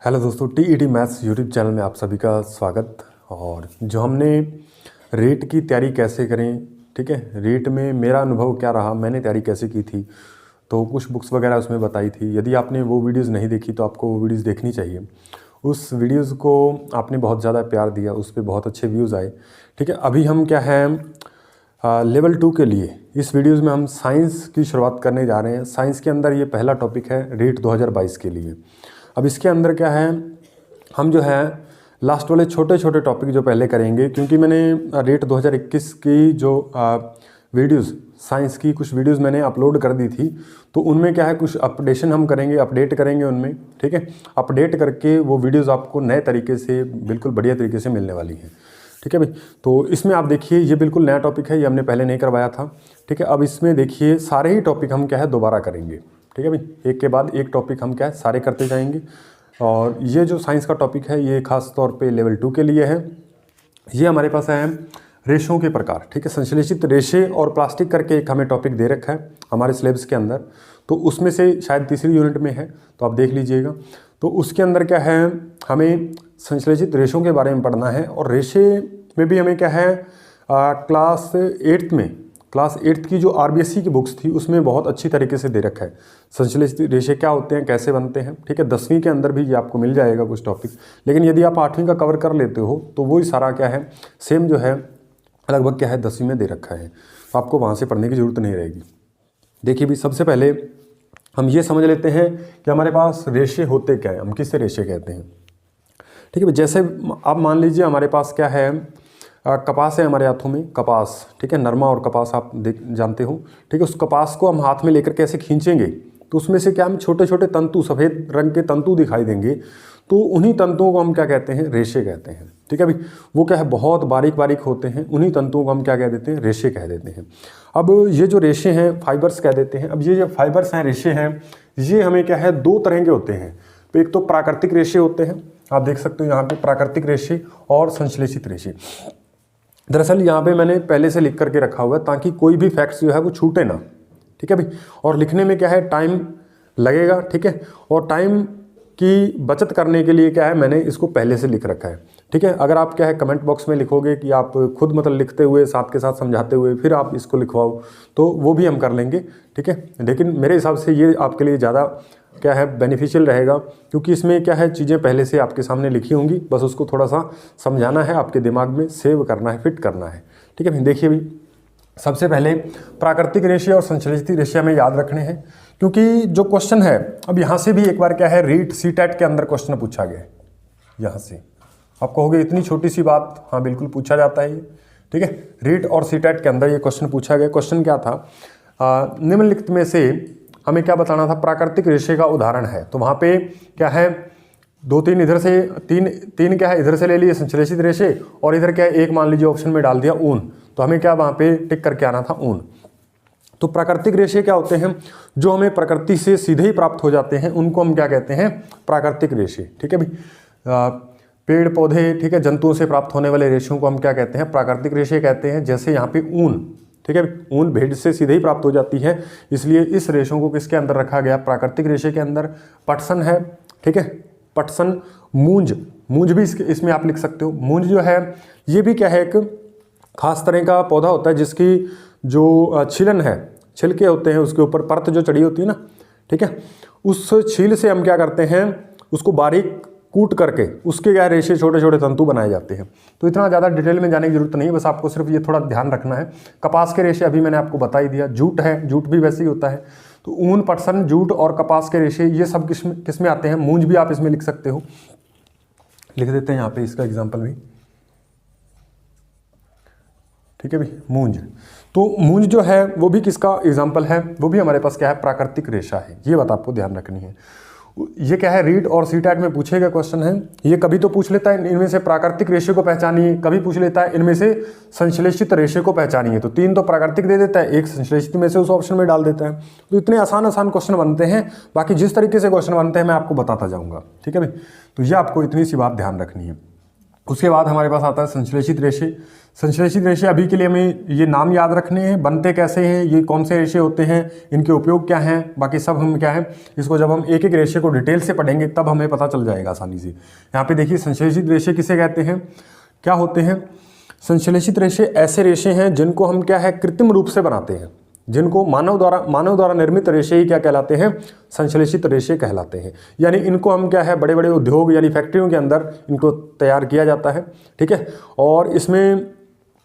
Hello दोस्तों, TET maths YouTube channel में आप सभी का स्वागत। और जो हमने रेट की तैयारी कैसे करें, ठीक है, रेट में मेरा अनुभव क्या रहा, मैंने तैयारी कैसे की थी, तो कुछ बुक्स वगैरह उसमें बताई थी। यदि आपने वो वीडियोस नहीं देखी तो आपको वो वीडियोस देखनी चाहिए। उस वीडियोस को आपने बहुत ज़्यादा प्यार दिया, उस पर बहुत अच्छे व्यूज़ आए, ठीक है। अभी हम क्या है लेवल 2 के लिए इस वीडियोस में हम साइंस की शुरुआत करने जा रहे हैं। साइंस के अंदर ये पहला टॉपिक है रेट 2022 के लिए। अब इसके अंदर क्या है, हम जो है लास्ट वाले छोटे छोटे टॉपिक जो पहले करेंगे, क्योंकि मैंने रेट 2021 की जो वीडियोस साइंस की कुछ वीडियोस मैंने अपलोड कर दी थी, तो उनमें क्या है कुछ अपडेशन हम करेंगे, अपडेट करेंगे उनमें, ठीक है। अपडेट करके वो वीडियोस आपको नए तरीके से बिल्कुल बढ़िया तरीके से मिलने वाली हैं, ठीक है भाई। तो इसमें आप देखिए ये बिल्कुल नया टॉपिक है, ये हमने पहले नहीं करवाया था, ठीक है। अब इसमें देखिए सारे ही टॉपिक हम क्या है दोबारा करेंगे, ठीक है भाई। एक के बाद एक टॉपिक हम क्या है सारे करते जाएंगे। और ये जो साइंस का टॉपिक है ये खास तौर पे लेवल 2 के लिए है। ये हमारे पास है रेशों के प्रकार, ठीक है। संश्लेषित रेशे और प्लास्टिक करके एक हमें टॉपिक दे रखा है हमारे सिलेबस के अंदर, तो उसमें से शायद तीसरी यूनिट में है, तो आप देख लीजिएगा। तो उसके अंदर क्या है, हमें संश्लेषित रेशों के बारे में पढ़ना है। और रेशे में भी हमें क्या है क्लास 8th की जो आरबीएससी की बुक्स थी उसमें बहुत अच्छी तरीके से दे रखा है संश्लेषित रेशे क्या होते हैं, कैसे बनते हैं, ठीक है। 10वीं के अंदर भी ये आपको मिल जाएगा कुछ टॉपिक, लेकिन यदि आप 8वीं का कवर कर लेते हो तो वही सारा क्या है सेम जो है लगभग क्या है 10वीं में दे रखा है, तो आपको वहाँ से पढ़ने की जरूरत नहीं रहेगी। देखिए भी सबसे पहले हम ये समझ लेते हैं कि हमारे पास रेशे होते क्या है, हम किससे रेशे कहते हैं, ठीक है। जैसे आप मान लीजिए हमारे पास क्या है कपास है हमारे हाथों में, कपास, ठीक है, नरमा और कपास आप जानते हो, ठीक है। उस कपास को हम हाथ में लेकर कैसे खींचेंगे, तो उसमें से क्या हम छोटे छोटे तंतु, सफ़ेद रंग के तंतु दिखाई देंगे, तो उन्हीं तंतुओं को हम क्या कहते हैं, रेशे कहते हैं, ठीक है भाई। वो क्या है बहुत बारीक बारीक होते हैं, उन्हीं तंतुओं को हम क्या कह देते हैं, रेशे कह देते हैं। अब ये जो रेशे हैं फाइबर्स कह देते हैं। अब ये जो फाइबर्स हैं, रेशे हैं, ये हमें क्या है दो तरह के होते हैं। तो एक तो प्राकृतिक रेशे होते हैं, आप देख सकते हो यहाँ पे प्राकृतिक रेशे और संश्लेषित रेशे। दरअसल यहाँ पे मैंने पहले से लिख करके रखा हुआ है ताकि कोई भी फैक्ट्स जो है वो छूटे ना, ठीक है भाई। और लिखने में क्या है टाइम लगेगा, ठीक है। और टाइम की बचत करने के लिए क्या है मैंने इसको पहले से लिख रखा है, ठीक है। अगर आप क्या है कमेंट बॉक्स में लिखोगे कि आप खुद मतलब लिखते हुए साथ के साथ समझाते हुए फिर आप इसको लिखवाओ, तो वो भी हम कर लेंगे, ठीक है। लेकिन मेरे हिसाब से ये आपके लिए ज़्यादा क्या है बेनिफिशियल रहेगा, क्योंकि इसमें क्या है चीज़ें पहले से आपके सामने लिखी होंगी, बस उसको थोड़ा सा समझाना है, आपके दिमाग में सेव करना है, फिट करना है, ठीक है भाई। देखिए भाई सबसे पहले प्राकृतिक रेशे और संश्लेषित रेशे हमें याद रखने हैं, क्योंकि जो क्वेश्चन है अब यहाँ से भी एक बार क्या है रीट सीटेट के अंदर क्वेश्चन पूछा गया है। यहाँ से आप कहोगे इतनी छोटी सी बात, हाँ बिल्कुल पूछा जाता है ये, ठीक है। रीट और सीटेट के अंदर ये क्वेश्चन पूछा गया। क्वेश्चन क्या था, निम्नलिखित में से हमें क्या बताना था, प्राकृतिक रेशे का उदाहरण है। तो वहाँ पे क्या है दो तीन इधर से तीन क्या है इधर से ले लिए संश्लेषित रेशे, और इधर क्या है एक मान लीजिए ऑप्शन में डाल दिया ऊन, तो हमें क्या वहाँ पे टिक करके आना था ऊन। तो प्राकृतिक रेशे क्या होते हैं, जो हमें प्रकृति से सीधे ही प्राप्त हो जाते हैं, उनको हम क्या कहते हैं, प्राकृतिक रेशे, ठीक है भाई। पेड़ पौधे, ठीक है, जंतुओं से प्राप्त होने वाले रेशों को हम क्या कहते हैं, प्राकृतिक रेशे कहते हैं। जैसे यहाँ पे ऊन, ठीक है, ऊन भेड़ से सीधे ही प्राप्त हो जाती है, इसलिए इस रेशों को किसके अंदर रखा गया, प्राकृतिक रेशे के अंदर। पटसन है, ठीक है, पटसन। मूंज भी इसमें आप लिख सकते हो। मूंज जो है ये भी क्या है एक खास तरह का पौधा होता है, जिसकी जो छिलन है, छिलके होते हैं, उसके ऊपर परत जो चढ़ी होती है ना, ठीक है, उस छील से हम क्या करते हैं उसको बारीक कूट करके उसके क्या रेशे छोटे छोटे तंतु बनाए जाते हैं। तो इतना ज़्यादा डिटेल में जाने की जरूरत नहीं है, बस आपको सिर्फ ये थोड़ा ध्यान रखना है। कपास के रेशे अभी मैंने आपको बता ही दिया। जूट है, जूट भी वैसे ही होता है। तो ऊन, पटसन, जूट और कपास के रेशे ये सब किस में आते हैं, मूंज भी आप इसमें लिख सकते हो। लिख देते हैं यहाँ पे इसका एग्जाम्पल भी, ठीक है भाई, मूंज। तो मूंज जो है वो भी किसका एग्जाम्पल है, वो भी हमारे पास क्या है प्राकृतिक रेशा है। ये बात आपको ध्यान रखनी है। ये क्या है रीट और सीटेट में पूछे गए क्वेश्चन है। ये कभी तो पूछ लेता है इनमें से प्राकृतिक रेशे को पहचानिए, कभी पूछ लेता है इनमें से संश्लेषित रेशे को पहचानिए। तो 3 तो प्राकृतिक दे देता है, एक संश्लेषित में से उस ऑप्शन में डाल देता है। तो इतने आसान क्वेश्चन बनते हैं। बाकी जिस तरीके से क्वेश्चन बनते हैं मैं आपको बताता जाऊंगा, ठीक है भाई। तो ये आपको इतनी सी बात ध्यान रखनी है। उसके बाद हमारे पास आता है संश्लेषित रेशे। संश्लेषित रेशे अभी के लिए हमें ये नाम याद रखने हैं, बनते कैसे हैं, ये कौन से रेशे होते हैं, इनके उपयोग क्या हैं, बाकी सब हम क्या है, इसको जब हम एक एक रेशे को डिटेल से पढ़ेंगे तब हमें पता चल जाएगा आसानी से। यहाँ पे देखिए संश्लेषित रेशे किसे कहते हैं, क्या होते हैं। संश्लेषित रेशे ऐसे रेशे हैं जिनको हम क्या है, कृत्रिम रूप से बनाते हैं, जिनको मानव द्वारा निर्मित रेशे ही क्या कहलाते हैं, संश्लेषित रेशे कहलाते हैं। यानी इनको हम क्या है, बड़े बड़े उद्योग यानी फैक्ट्रियों के अंदर इनको तैयार किया जाता है, ठीक है। और इसमें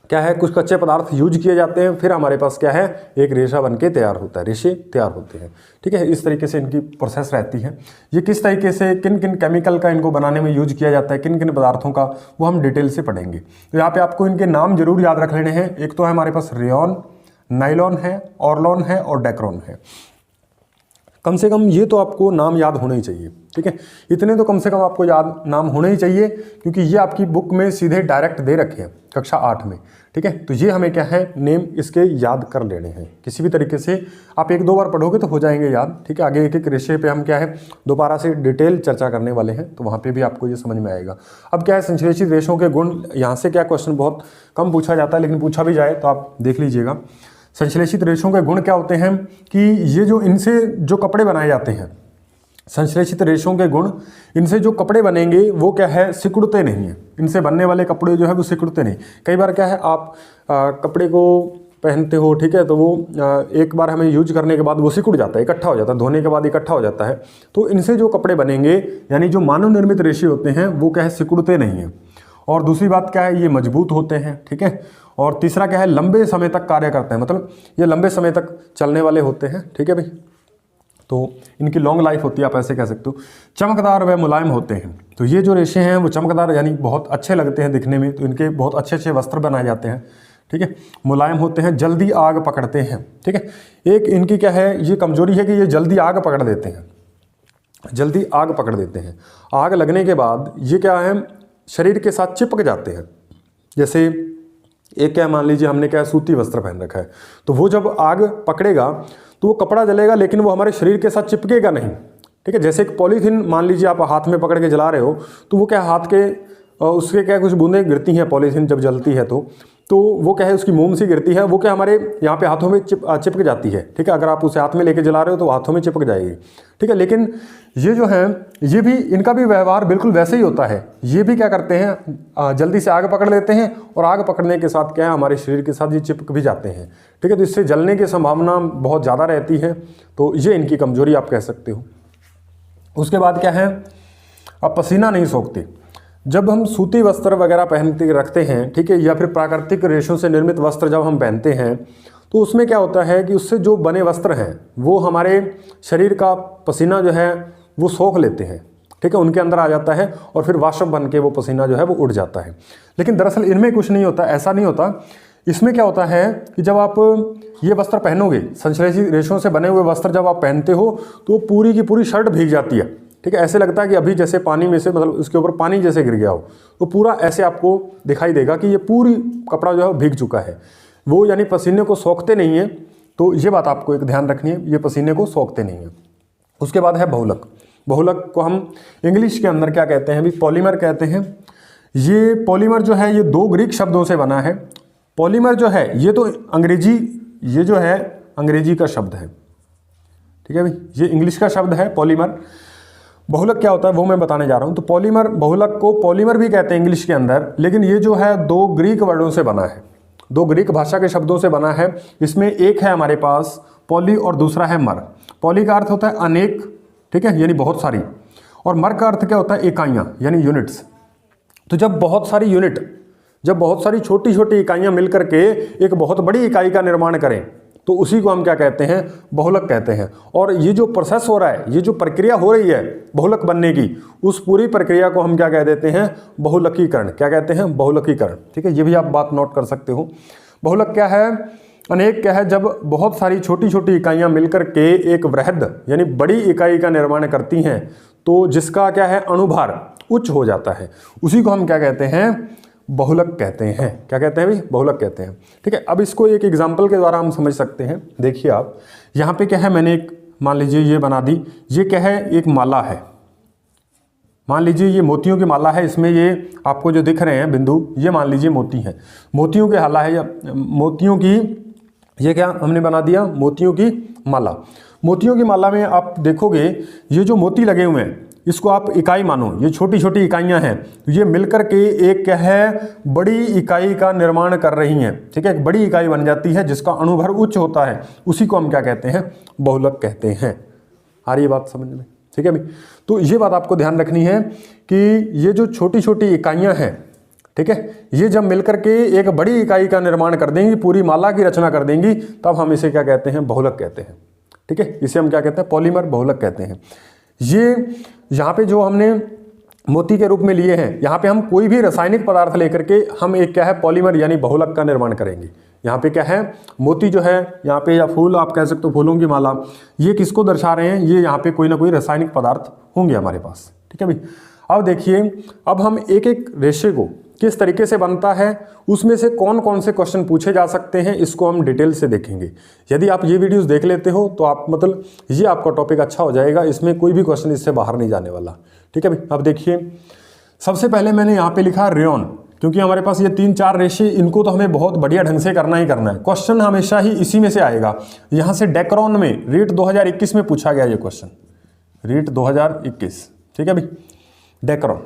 क्या है, कुछ कच्चे पदार्थ यूज किए जाते हैं, फिर हमारे पास क्या है, एक रेशा बन के तैयार होता है, रेशे तैयार होते हैं, ठीक है। इस तरीके से इनकी प्रोसेस रहती है। ये किस तरीके से किन किन केमिकल का इनको बनाने में यूज किया जाता है, किन किन पदार्थों का, वो हम डिटेल से पढ़ेंगे। तो यहाँ पे आपको इनके नाम जरूर याद रख लेने हैं। एक तो है हमारे पास रेयॉन, नाइलॉन है, ऑर्लॉन है और डेक्रोन है। कम से कम ये तो आपको नाम याद होने ही चाहिए, ठीक है। इतने तो कम से कम आपको याद नाम होने ही चाहिए, क्योंकि ये आपकी बुक में सीधे डायरेक्ट दे रखे हैं कक्षा 8 में, ठीक है। तो ये हमें क्या है, नेम इसके याद कर लेने हैं। किसी भी तरीके से आप एक दो बार पढ़ोगे तो हो जाएंगे याद, ठीक है। आगे एक एक रेशे पे हम क्या है, दोबारा से डिटेल चर्चा करने वाले हैं, तो वहाँ पे भी आपको ये समझ में आएगा। अब क्या है, संश्लेषित रेशों के गुण, यहाँ से क्या क्वेश्चन बहुत कम पूछा जाता है, लेकिन पूछा भी जाए तो आप देख लीजिएगा। संश्लेषित रेशों के गुण क्या होते हैं कि ये जो इनसे जो कपड़े बनाए जाते हैं, संश्लेषित रेशों के गुण, इनसे जो कपड़े बनेंगे वो क्या है, सिकुड़ते नहीं हैं। इनसे बनने वाले कपड़े जो है वो सिकुड़ते नहीं। कई बार क्या है, आप कपड़े को पहनते हो, ठीक है, तो वो एक बार हमें यूज करने के बाद वो सिकुड़ जाता है, इकट्ठा हो जाता है, धोने के बाद इकट्ठा हो जाता है। तो इनसे जो कपड़े बनेंगे, यानी जो मानव निर्मित रेशे होते हैं, वो क्या है, सिकुड़ते नहीं हैं। और दूसरी बात क्या है, ये मजबूत होते हैं, ठीक है। और तीसरा क्या है, लंबे समय तक कार्य करते हैं, मतलब ये लंबे समय तक चलने वाले होते हैं, ठीक है भाई। तो इनकी लॉन्ग लाइफ होती है, आप ऐसे कह सकते हो। चमकदार व मुलायम होते हैं। तो ये जो रेशे हैं वो चमकदार यानी बहुत अच्छे लगते हैं दिखने में, तो इनके बहुत अच्छे अच्छे वस्त्र बनाए जाते हैं, ठीक है। मुलायम होते हैं, जल्दी आग पकड़ते हैं, ठीक है। एक इनकी क्या है, ये कमजोरी है कि ये जल्दी आग पकड़ देते हैं, जल्दी आग पकड़ देते हैं। आग लगने के बाद ये क्या है, शरीर के साथ चिपक जाते हैं। जैसे एक क्या मान लीजिए हमने क्या सूती वस्त्र पहन रखा है, तो वो जब आग पकड़ेगा तो वो कपड़ा जलेगा, लेकिन वो हमारे शरीर के साथ चिपकेगा नहीं, ठीक है। जैसे एक पॉलीथीन मान लीजिए आप हाथ में पकड़ के जला रहे हो, तो वो क्या हाथ के उसके क्या कुछ बूंदें गिरती हैं, पॉलीथीन जब जलती है तो वो क्या है, उसकी मोम सी गिरती है, वो क्या हमारे यहाँ पे हाथों में चिपक जाती है, ठीक है। अगर आप उसे हाथ में लेके जला रहे हो तो हाथों में चिपक जाएगी, ठीक है। लेकिन ये जो है, ये भी, इनका भी व्यवहार बिल्कुल वैसे ही होता है। ये भी क्या करते हैं, जल्दी से आग पकड़ लेते हैं, और आग पकड़ने के साथ क्या है, हमारे शरीर के साथ ये चिपक भी जाते हैं, ठीक है। तो इससे जलने की संभावना बहुत ज़्यादा रहती है, तो ये इनकी कमजोरी आप कह सकते हो। उसके बाद क्या है, अब पसीना नहीं सोखते। जब हम सूती वस्त्र वगैरह पहनते रखते हैं, ठीक है, या फिर प्राकृतिक रेशों से निर्मित वस्त्र जब हम पहनते हैं, तो उसमें क्या होता है कि उससे जो बने वस्त्र हैं वो हमारे शरीर का पसीना जो है वो सोख लेते हैं, ठीक है, उनके अंदर आ जाता है, और फिर वाष्प बन के वो पसीना जो है वो उड़ जाता है। लेकिन दरअसल इनमें कुछ नहीं होता, ऐसा नहीं होता। इसमें क्या होता है कि जब आप ये वस्त्र पहनोगे, संश्लेषित रेशों से बने हुए वस्त्र जब आप पहनते हो, तो पूरी की पूरी शर्ट भीग जाती है, ठीक है। ऐसे लगता है कि अभी जैसे पानी में से, मतलब उसके ऊपर पानी जैसे गिर गया हो, तो पूरा ऐसे आपको दिखाई देगा कि ये पूरी कपड़ा जो है भीग चुका है। वो यानी पसीने को सोखते नहीं है, तो ये बात आपको एक ध्यान रखनी है, ये पसीने को सोखते नहीं है। उसके बाद है बहुलक। बहुलक को हम इंग्लिश के अंदर क्या कहते हैं, अभी पॉलीमर कहते हैं। ये पॉलीमर जो है ये 2 ग्रीक शब्दों से बना है। पॉलीमर जो है ये तो अंग्रेजी, ये जो है अंग्रेजी का शब्द है, ठीक है भाई, ये इंग्लिश का शब्द है पॉलीमर। बहुलक क्या होता है वो मैं बताने जा रहा हूं। तो पॉलीमर, बहुलक को पॉलीमर भी कहते हैं इंग्लिश के अंदर, लेकिन ये जो है 2 ग्रीक वर्डों से बना है, 2 ग्रीक भाषा के शब्दों से बना है। इसमें एक है हमारे पास पॉली और दूसरा है मर। पॉली का अर्थ होता है अनेक, ठीक है, यानी बहुत सारी, और मर का अर्थ क्या होता है, इकाइयाँ यानी यूनिट्स। तो जब बहुत सारी यूनिट, जब बहुत सारी छोटी छोटी इकाइयाँ मिलकर के एक बहुत बड़ी इकाई का निर्माण करें, तो उसी को हम क्या कहते हैं, बहुलक कहते हैं। और ये जो प्रोसेस हो रहा है, ये जो प्रक्रिया हो रही है बहुलक बनने की, उस पूरी प्रक्रिया को हम क्या कह देते हैं, बहुलकीकरण। क्या कहते हैं, बहुलकीकरण, ठीक है। ये भी आप बात नोट कर सकते हो। बहुलक क्या है, अनेक क्या है, जब बहुत सारी छोटी छोटी इकाइयाँ मिलकर के एक वृहद यानी बड़ी इकाई का निर्माण करती हैं, तो जिसका क्या है, अणुभार उच्च हो जाता है, उसी को हम क्या कहते हैं, बहुलक कहते हैं। क्या कहते हैं भाई, बहुलक कहते हैं, ठीक है। अब इसको एक एग्जाम्पल के द्वारा हम समझ सकते हैं। देखिए आप यहाँ पे क्या है, मैंने एक मान लीजिए ये बना दी, ये क्या है, एक माला है, मान लीजिए ये मोतियों की माला है, इसमें ये आपको जो दिख रहे हैं बिंदु, ये मान लीजिए मोती हैं, मोतियों की हाला है या मोतियों की, ये क्या हमने बना दिया, मोतियों की माला। मोतियों की माला में आप देखोगे ये जो मोती लगे हुए हैं इसको आप इकाई मानो, ये छोटी छोटी इकाइयां हैं, तो ये मिलकर के एक क्या है, बड़ी इकाई का निर्माण कर रही हैं। ठीक है, एक बड़ी इकाई बन जाती है जिसका अणुभर उच्च होता है, उसी को हम क्या कहते हैं, बहुलक कहते हैं। आ रही है बात समझ में? ठीक है भाई, तो ये बात आपको ध्यान रखनी है कि ये जो छोटी छोटी इकाइयां हैं, ठीक है, ये जब मिलकर के एक बड़ी इकाई का निर्माण कर देंगी, पूरी माला की रचना कर देंगी, तब हम इसे क्या कहते हैं, बहुलक कहते हैं। ठीक है, इसे हम क्या कहते हैं, पॉलीमर बहुलक कहते हैं। ये यहाँ पे जो हमने मोती के रूप में लिए हैं, यहाँ पे हम कोई भी रासायनिक पदार्थ लेकर के हम एक क्या है, पॉलीमर यानी बहुलक का निर्माण करेंगे। यहाँ पे क्या है, मोती जो है यहाँ पे, या फूल आप कह सकते हो, फूलों की माला, ये किसको दर्शा रहे हैं, ये यहाँ पे कोई ना कोई रासायनिक पदार्थ होंगे हमारे पास। ठीक है भाई, अब देखिए, अब हम एक एक रेशे को किस तरीके से बनता है, उसमें से कौन कौन से क्वेश्चन पूछे जा सकते हैं, इसको हम डिटेल से देखेंगे। यदि आप ये वीडियोस देख लेते हो तो आप मतलब ये आपका टॉपिक अच्छा हो जाएगा, इसमें कोई भी क्वेश्चन इससे बाहर नहीं जाने वाला। ठीक है भाई, अब देखिए, सबसे पहले मैंने यहाँ पे लिखा रेयॉन, क्योंकि हमारे पास ये 3-4 रेशे, इनको तो हमें बहुत बढ़िया ढंग से करना ही करना है। क्वेश्चन हमेशा ही इसी में से आएगा। यहाँ से डेक्रॉन में रीट 2021 में पूछा गया ये क्वेश्चन, रीट 2021। ठीक है भाई, डेक्रॉन।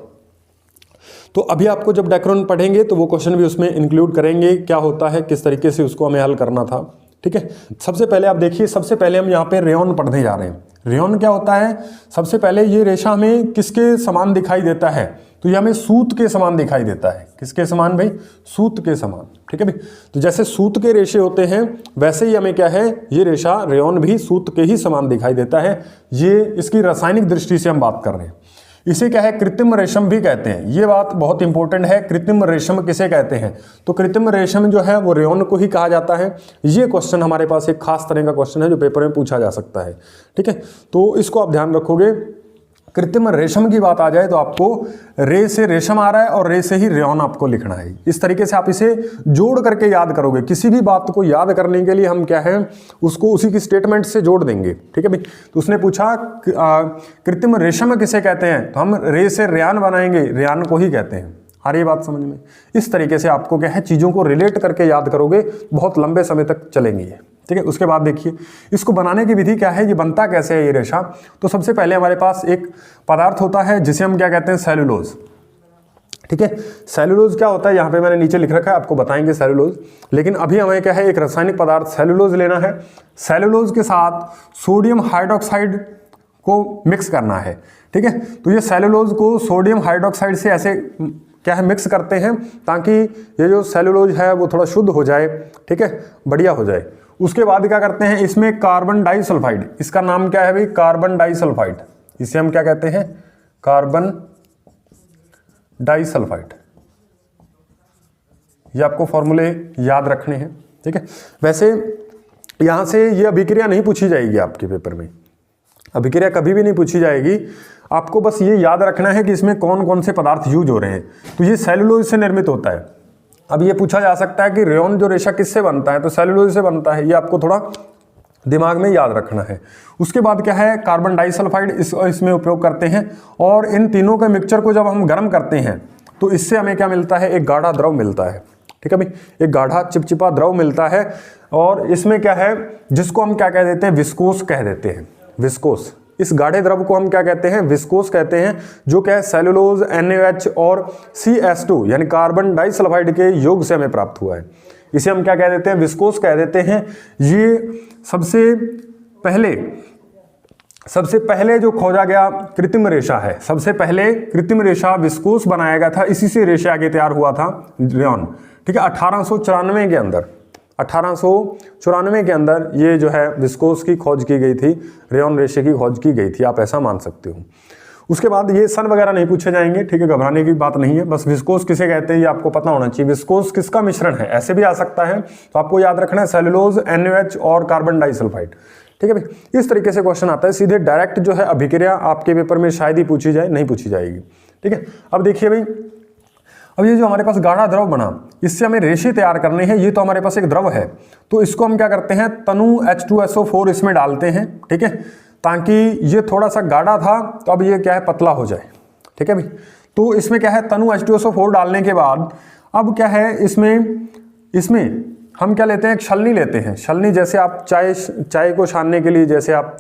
तो अभी आपको जब डेक्रॉन पढ़ेंगे तो वो क्वेश्चन भी उसमें इंक्लूड करेंगे, क्या होता है, किस तरीके से उसको हमें हल करना था। ठीक है, सबसे पहले आप देखिए, सबसे पहले हम यहाँ पे रेयॉन पढ़ने जा रहे हैं। रेयॉन क्या होता है, सबसे पहले ये रेशा हमें किसके समान दिखाई देता है, तो ये हमें सूत के समान दिखाई देता है। किसके समान भाई, सूत के समान। ठीक है भाई, तो जैसे सूत के रेशे होते हैं वैसे ही हमें क्या है, ये रेशा रेयॉन भी सूत के ही समान दिखाई देता है। ये इसकी रासायनिक दृष्टि से हम बात कर रहे हैं। इसे क्या है, कृत्रिम रेशम भी कहते हैं। ये बात बहुत इंपॉर्टेंट है, कृत्रिम रेशम किसे कहते हैं, तो कृत्रिम रेशम जो है वो रेयॉन को ही कहा जाता है। ये क्वेश्चन हमारे पास एक खास तरह का क्वेश्चन है जो पेपर में पूछा जा सकता है। ठीक है, तो इसको आप ध्यान रखोगे। कृत्रिम रेशम की बात आ जाए तो आपको रे से रेशम आ रहा है और रे से ही रेयॉन आपको लिखना है। इस तरीके से आप इसे जोड़ करके याद करोगे। किसी भी बात को याद करने के लिए हम क्या है, उसको उसी की स्टेटमेंट से जोड़ देंगे। ठीक है भाई, तो उसने पूछा कृत्रिम रेशम किसे कहते हैं, तो हम रे से रेयान बनाएंगे, रेयान को ही कहते हैं। आ रही बात समझ में? इस तरीके से आपको क्या है, चीज़ों को रिलेट करके याद करोगे, बहुत लंबे समय तक चलेंगी ये। ठीक है, उसके बाद देखिए इसको बनाने की विधि क्या है, ये बनता कैसे है ये रेशा। तो सबसे पहले हमारे पास एक पदार्थ होता है जिसे हम क्या कहते हैं, सेलुलोज। ठीक है, सेलुलोज क्या होता है, यहाँ पे मैंने नीचे लिख रखा है, आपको बताएंगे सेलुलोज। लेकिन अभी हमें क्या है, एक रासायनिक पदार्थ सेलुलोज लेना है। सेलुलोज के साथ सोडियम हाइड्रोक्साइड को मिक्स करना है। ठीक है, तो ये सेलुलोज को सोडियम हाइड्रोक्साइड से ऐसे क्या है, मिक्स करते हैं ताकि ये जो सेलुलोज है वो थोड़ा शुद्ध हो जाए। ठीक है, बढ़िया हो जाए। उसके बाद क्या करते हैं, इसमें कार्बन डाइसल्फाइड, इसका नाम क्या है भाई, कार्बन डाइसल्फाइड, इसे हम क्या कहते हैं, कार्बन डाइसल्फाइड। ये आपको फॉर्मूले याद रखने हैं। ठीक है, वैसे यहां से ये अभिक्रिया नहीं पूछी जाएगी आपके पेपर में, अभिक्रिया कभी भी नहीं पूछी जाएगी। आपको बस ये याद रखना है कि इसमें कौन कौन से पदार्थ यूज हो रहे हैं। तो ये सेलुलोज से निर्मित होता है। अब ये पूछा जा सकता है कि रेयॉन जो रेशा किससे बनता है, तो सेलुलोज से बनता है। ये आपको थोड़ा दिमाग में याद रखना है। उसके बाद क्या है, कार्बन डाइसल्फाइड इसमें उपयोग करते हैं। और इन तीनों के मिक्सचर को जब हम गर्म करते हैं तो इससे हमें क्या मिलता है, एक गाढ़ा द्रव मिलता है। ठीक है भाई, एक गाढ़ा चिपचिपा द्रव मिलता है। और इसमें क्या है, जिसको हम क्या कह देते हैं, विस्कोस कह देते हैं, विस्कोस। इस गाढ़े द्रव को हम क्या कहते हैं, विस्कोस कहते हैं, जो क्या है सेलुलोज, NaOH और CS2 यानी कार्बन डाइसल्फाइड के योग से हमें प्राप्त हुआ है। इसे हम क्या कह देते हैं, विस्कोस कह देते हैं। ये सबसे पहले जो खोजा गया कृत्रिम रेशा है, सबसे पहले कृत्रिम रेशा विस्कोस बनाया गया था, इसी से रेशा आगे तैयार हुआ था रेयॉन। ठीक है, 1894 के अंदर, 1894 के अंदर ये जो है विस्कोस की खोज की गई थी, रेयॉन रेशे की खोज की गई थी, आप ऐसा मान सकते हो। उसके बाद ये सन वगैरह नहीं पूछे जाएंगे। ठीक है, घबराने की बात नहीं है, बस विस्कोस किसे कहते हैं ये आपको पता होना चाहिए। विस्कोस किसका मिश्रण है, ऐसे भी आ सकता है, तो आपको याद रखना है सेलुलोज, NaOH और कार्बन डाइसल्फाइड। ठीक है भाई, इस तरीके से क्वेश्चन आता है। सीधे डायरेक्ट जो है अभिक्रिया आपके पेपर में शायद ही पूछी जाए, नहीं पूछी जाएगी। ठीक है, अब देखिए भाई, अब ये जो हमारे पास गाढ़ा द्रव बना, इससे हमें रेशे तैयार करने हैं। ये तो हमारे पास एक द्रव है, तो इसको हम क्या करते हैं, तनु H2SO4 इसमें डालते हैं। ठीक है, ताकि ये थोड़ा सा गाढ़ा था तो अब ये क्या है, पतला हो जाए। ठीक है भाई। तो इसमें क्या है, तनु H2SO4 डालने के बाद अब क्या है, इसमें हम क्या लेते हैं, एक छलनी लेते हैं। छलनी जैसे आप चाय को छानने के लिए जैसे आप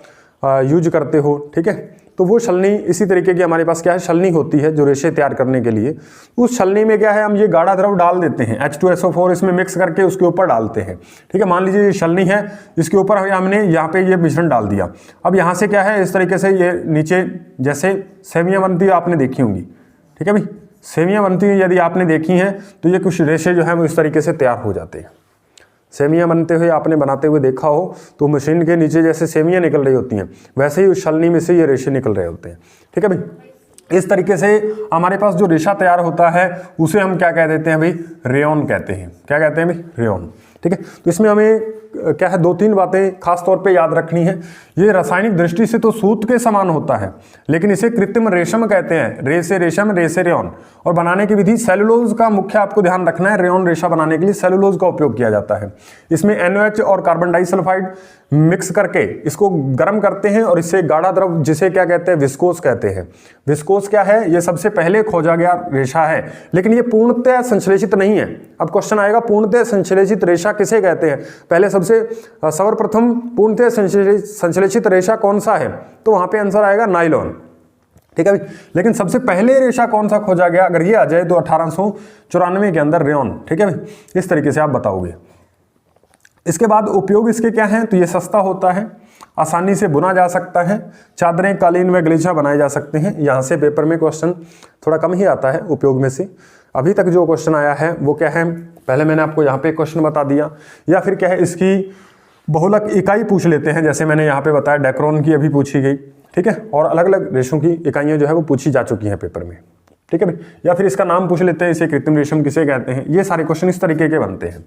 यूज करते हो, ठीक है, तो वो छलनी इसी तरीके की हमारे पास क्या है, छलनी होती है जो रेशे तैयार करने के लिए। उस छलनी में क्या है, हम ये गाढ़ा द्रव डाल देते हैं, H2SO4 इसमें मिक्स करके उसके ऊपर डालते हैं, ठीक है। मान लीजिए ये छलनी है, इसके ऊपर हमने यहाँ पे ये मिश्रण डाल दिया। अब यहाँ से क्या है, इस तरीके से ये नीचे जैसे सेवियाँ बनती है आपने देखी होंगी, ठीक है भाई, सेवियाँ बनती हैं यदि आपने देखी हैं तो ये कुछ रेशे जो है वो इस तरीके से तैयार हो जाते हैं। सेवियाँ बनते हुए आपने बनाते हुए देखा हो तो मशीन के नीचे जैसे सेवियाँ निकल रही होती हैं, वैसे ही उस छलनी में से ये रेशे निकल रहे होते हैं, ठीक है भाई। इस तरीके से हमारे पास जो रेशा तैयार होता है उसे हम क्या कह देते हैं भाई, रेयॉन कहते हैं। क्या कहते हैं भाई, रेयॉन, ठीक है। तो इसमें हमें क्या है, 2-3 बातें खास तौर पे याद रखनी है। ये रासायनिक दृष्टि से तो सूत के समान होता है, लेकिन इसे कृत्रिम रेशम कहते हैं, रे से रेशम, रे से रेयॉन। और बनाने की विधि सेलुलोज का मुख्य आपको ध्यान रखना है, रेयॉन रेशा बनाने के लिए सेलुलोज का उपयोग किया जाता है। इसमें NOH और कार्बन डाइसल्फाइड मिक्स करके इसको गर्म करते हैं और इससे गाढ़ा द्रव, जिसे क्या कहते हैं, विस्कोस कहते हैं। विस्कोस क्या है, ये सबसे पहले खोजा गया रेशा है, लेकिन ये पूर्णतः संश्लेषित नहीं है। अब क्वेश्चन आएगा, पूर्णतः संश्लेषित रेशा किसे कहते हैं? पहले सर्वप्रथम पूर्णतः संश्लेषित रेशा कौन सा है? तो वहां पे आंसर आएगा नाइलॉन, ठीक है भाई। लेकिन सबसे पहले रेशा कौन सा खोजा गया, अगर ये आ जाए तो 1894 के अंदर रेयॉन, ठीक है भाई। इस तरीके से आप बताओगे। इसके बाद उपयोग इसके क्या हैं, तो ये सस्ता होता है, आसानी से बुना जा सकता है, चादरें, कालीन व गलीचा बनाए जा सकते हैं। यहाँ से पेपर में क्वेश्चन थोड़ा कम ही आता है उपयोग में से। अभी तक जो क्वेश्चन आया है वो क्या है, पहले मैंने आपको यहाँ पे क्वेश्चन बता दिया, या फिर क्या है, इसकी बहुलक इकाई पूछ लेते हैं, जैसे मैंने यहाँ पे बताया डेक्रोन की अभी पूछी गई, ठीक है, और अलग अलग रेशों की इकाइयाँ जो है वो पूछी जा चुकी हैं पेपर में, ठीक है भाई। या फिर इसका नाम पूछ लेते हैं, इसे कृत्रिम रेशम किसे कहते हैं। ये सारे क्वेश्चन इस तरीके के बनते हैं,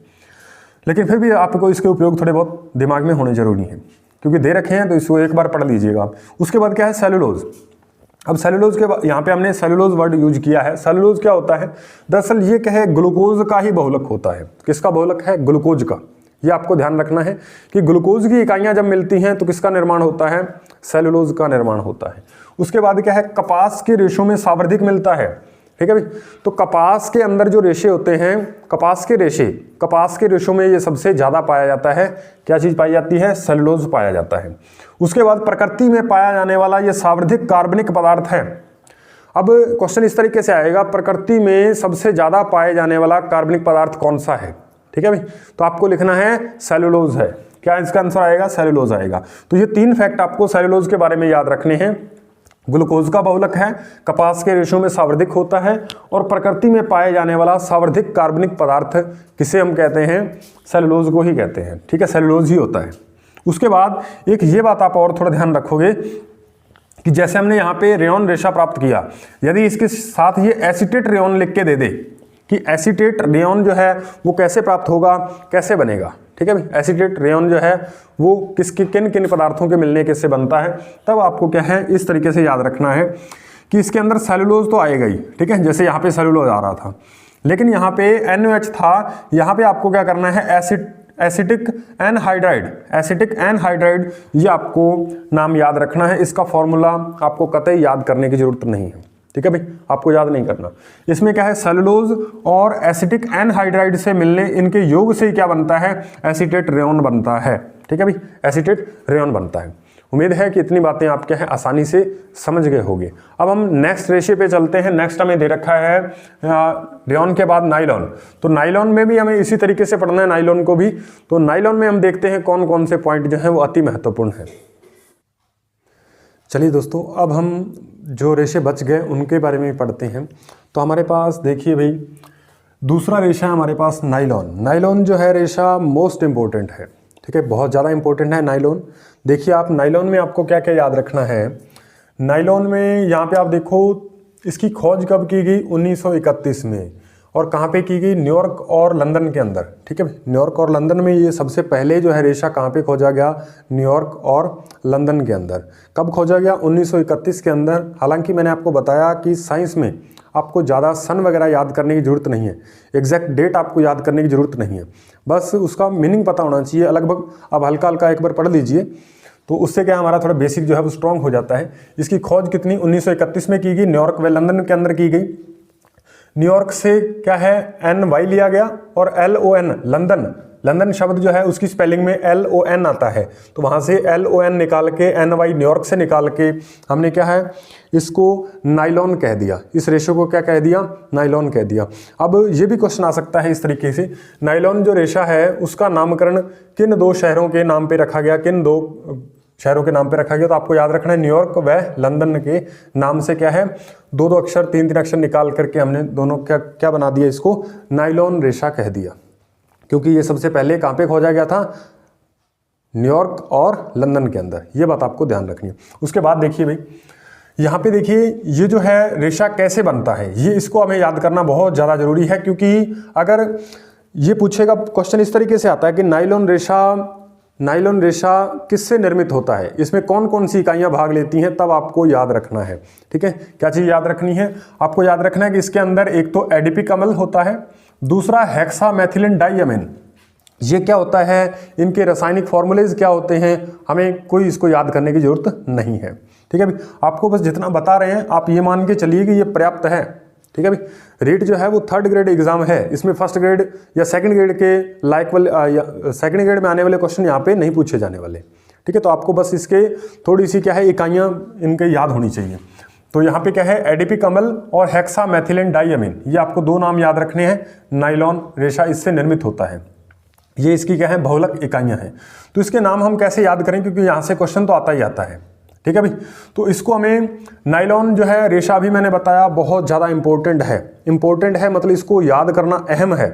लेकिन फिर भी आपको इसके उपयोग थोड़े बहुत दिमाग में होने जरूरी हैं, क्योंकि दे रखे हैं तो इसको एक बार पढ़ लीजिएगा आप। उसके बाद क्या है, सेलुलोज। अब सेलुलोज के यहाँ पे हमने सेलुलोज वर्ड यूज किया है। सेलुलोज क्या होता है, दरअसल ये क्या है, ग्लूकोज का ही बहुलक होता है। किसका बहुलक है, ग्लूकोज का। ये आपको ध्यान रखना है कि ग्लूकोज की इकाइयां जब मिलती हैं तो किसका निर्माण होता है, सेलुलोज का निर्माण होता है। उसके बाद क्या है, कपास के रेशों में सावर्धिक मिलता है, ठीक है भाई। तो कपास के अंदर जो रेशे होते हैं, कपास के रेशों में ये सबसे ज्यादा पाया जाता है। क्या चीज पाई जाती है, सेलुलोज पाया जाता है। उसके बाद प्रकृति में पाया जाने वाला ये सावर्धिक कार्बनिक पदार्थ है। अब क्वेश्चन इस तरीके से आएगा, प्रकृति में सबसे ज्यादा पाए जाने वाला कार्बनिक पदार्थ कौन सा है, ठीक है भाई। तो आपको लिखना है सेलुलोज है। क्या इसका आंसर आएगा, सेलुलोज आएगा। तो ये 3 फैक्ट आपको सेलुलोज के बारे में याद रखने हैं। ग्लूकोज का बहुलक है, कपास के रेशों में सावर्धिक होता है, और प्रकृति में पाए जाने वाला सावर्धिक कार्बनिक पदार्थ किसे हम कहते हैं, सेलुलोज को ही कहते हैं, ठीक है, सेलुलोज ही होता है। उसके बाद एक ये बात आप और थोड़ा ध्यान रखोगे कि जैसे हमने यहाँ पे रेयॉन रेशा प्राप्त किया, यदि इसके साथ ये एसीटेट रेयॉन लिख के दे दे कि एसीटेट रेयॉन जो है वो कैसे प्राप्त होगा, कैसे बनेगा, ठीक है भाई। एसीटेट रेयॉन जो है वो किन किन पदार्थों के मिलने के से बनता है, तब आपको क्या है इस तरीके से याद रखना है कि इसके अंदर सेलुलोज तो आएगा ही, ठीक है। जैसे यहाँ पे सेलुलोज आ रहा था, लेकिन यहाँ पे NOH था, यहाँ पे आपको क्या करना है, एसिटिक एनहाइड्राइड, ये आपको नाम याद रखना है। इसका फॉर्मूला आपको कतई याद करने की जरूरत नहीं है, ठीक है भाई, आपको याद नहीं करना। इसमें क्या है, सेलुलोज और एसिटिक एनहाइड्राइड से मिलने, इनके योग से क्या बनता है, एसीटेट रेयॉन बनता है, ठीक है भाई, एसीटेट रेयॉन बनता है। उम्मीद है कि इतनी बातें आप क्या है आसानी से समझ गए होंगे। अब हम नेक्स्ट रेशे पे चलते हैं। नेक्स्ट हमें दे रखा है रेयॉन के बाद नाइलॉन। तो नाइलॉन में भी हमें इसी तरीके से पढ़ना है, नाइलॉन को भी। तो नाइलॉन में हम देखते हैं कौन कौन से पॉइंट जो है वो अति महत्वपूर्ण है। चलिए दोस्तों, अब हम जो रेशे बच गए उनके बारे में पढ़ते हैं। तो हमारे पास देखिए भाई, दूसरा रेशा हमारे पास नाइलॉन। नाइलॉन जो है रेशा मोस्ट इंपॉर्टेंट है, ठीक है, बहुत ज़्यादा इंपॉर्टेंट है नाइलॉन। देखिए आप नाइलॉन में आपको क्या क्या याद रखना है। नाइलॉन में यहाँ पे आप देखो, इसकी खोज कब की गई, 1931 में। और कहाँ पे की गई, न्यूयॉर्क और लंदन के अंदर, ठीक है। न्यूयॉर्क और लंदन में ये सबसे पहले जो है रेशा कहाँ पे खोजा गया, न्यूयॉर्क और लंदन के अंदर। कब खोजा गया, 1931 के अंदर। हालांकि मैंने आपको बताया कि साइंस में आपको ज़्यादा सन वगैरह याद करने की ज़रूरत नहीं है, एग्जैक्ट डेट आपको याद करने की ज़रूरत नहीं है, बस उसका मीनिंग पता होना चाहिए। लगभग आप हल्का हल्का एक बार पढ़ लीजिए तो उससे क्या हमारा थोड़ा बेसिक जो है वो स्ट्रॉन्ग हो जाता है। इसकी खोज कितनी 1931 में की गई, न्यूयॉर्क व लंदन के अंदर की गई। न्यूयॉर्क से क्या है NY लिया गया और LON लंदन, लंदन शब्द जो है उसकी स्पेलिंग में LON आता है, तो वहाँ से LON निकाल के NY न्यूयॉर्क से निकाल के हमने क्या है इसको नाइलॉन कह दिया। इस रेशो को क्या कह दिया, नाइलॉन कह दिया। अब ये भी क्वेश्चन आ सकता है इस तरीके से, नाइलॉन जो रेशा है उसका नामकरण किन दो शहरों के नाम पे रखा गया, किन दो शहरों के नाम पे रखा गया, तो आपको याद रखना है न्यूयॉर्क व लंदन के नाम से क्या है 2-2 अक्षर 3-3 अक्षर निकाल करके हमने दोनों क्या बना दिया, इसको नाइलॉन रेशा कह दिया, क्योंकि ये सबसे पहले कहाँ पे खोजा गया था, न्यूयॉर्क और लंदन के अंदर। ये बात आपको ध्यान रखनी है। उसके बाद देखिए भाई यहाँ पे देखिए ये जो है रेशा कैसे बनता है, ये इसको हमें याद करना बहुत ज़्यादा जरूरी है, क्योंकि अगर ये पूछेगा क्वेश्चन इस तरीके से आता है कि नाइलॉन रेशा किससे निर्मित होता है, इसमें कौन कौन सी इकाइयाँ भाग लेती हैं, तब आपको याद रखना है। ठीक है, क्या चीज़ याद रखनी है, आपको याद रखना है कि इसके अंदर एक तो एडीपिक अम्ल होता है, दूसरा हेक्सामेथिलीन डाइअमीन। ये क्या होता है, इनके रासायनिक फॉर्मूलेज क्या होते हैं, हमें कोई इसको याद करने की जरूरत नहीं है। ठीक है भाई, आपको बस जितना बता रहे हैं आप ये मान के चलिए कि ये पर्याप्त है। ठीक है भाई, रीट जो है वो 3rd ग्रेड एग्जाम है, इसमें 1st ग्रेड या 2nd ग्रेड के लायक वाले या 2nd ग्रेड में आने वाले क्वेश्चन यहाँ पे नहीं पूछे जाने वाले। ठीक है, तो आपको बस इसके थोड़ी सी क्या है इकाइयाँ इनके याद होनी चाहिए। तो यहाँ पे क्या है एडीपिक अम्ल और हेक्सामेथिलीन डाइअमीन, ये आपको 2 नाम याद रखने हैं। नाइलॉन रेशा इससे निर्मित होता है, ये इसकी क्या है बहुलक इकाइयाँ हैं। तो इसके नाम हम कैसे याद करें, क्योंकि यहाँ से क्वेश्चन तो आता ही आता है। ठीक है भाई, तो इसको हमें नाइलॉन जो है रेशा भी मैंने बताया बहुत ज़्यादा इंपॉर्टेंट है, मतलब इसको याद करना अहम है।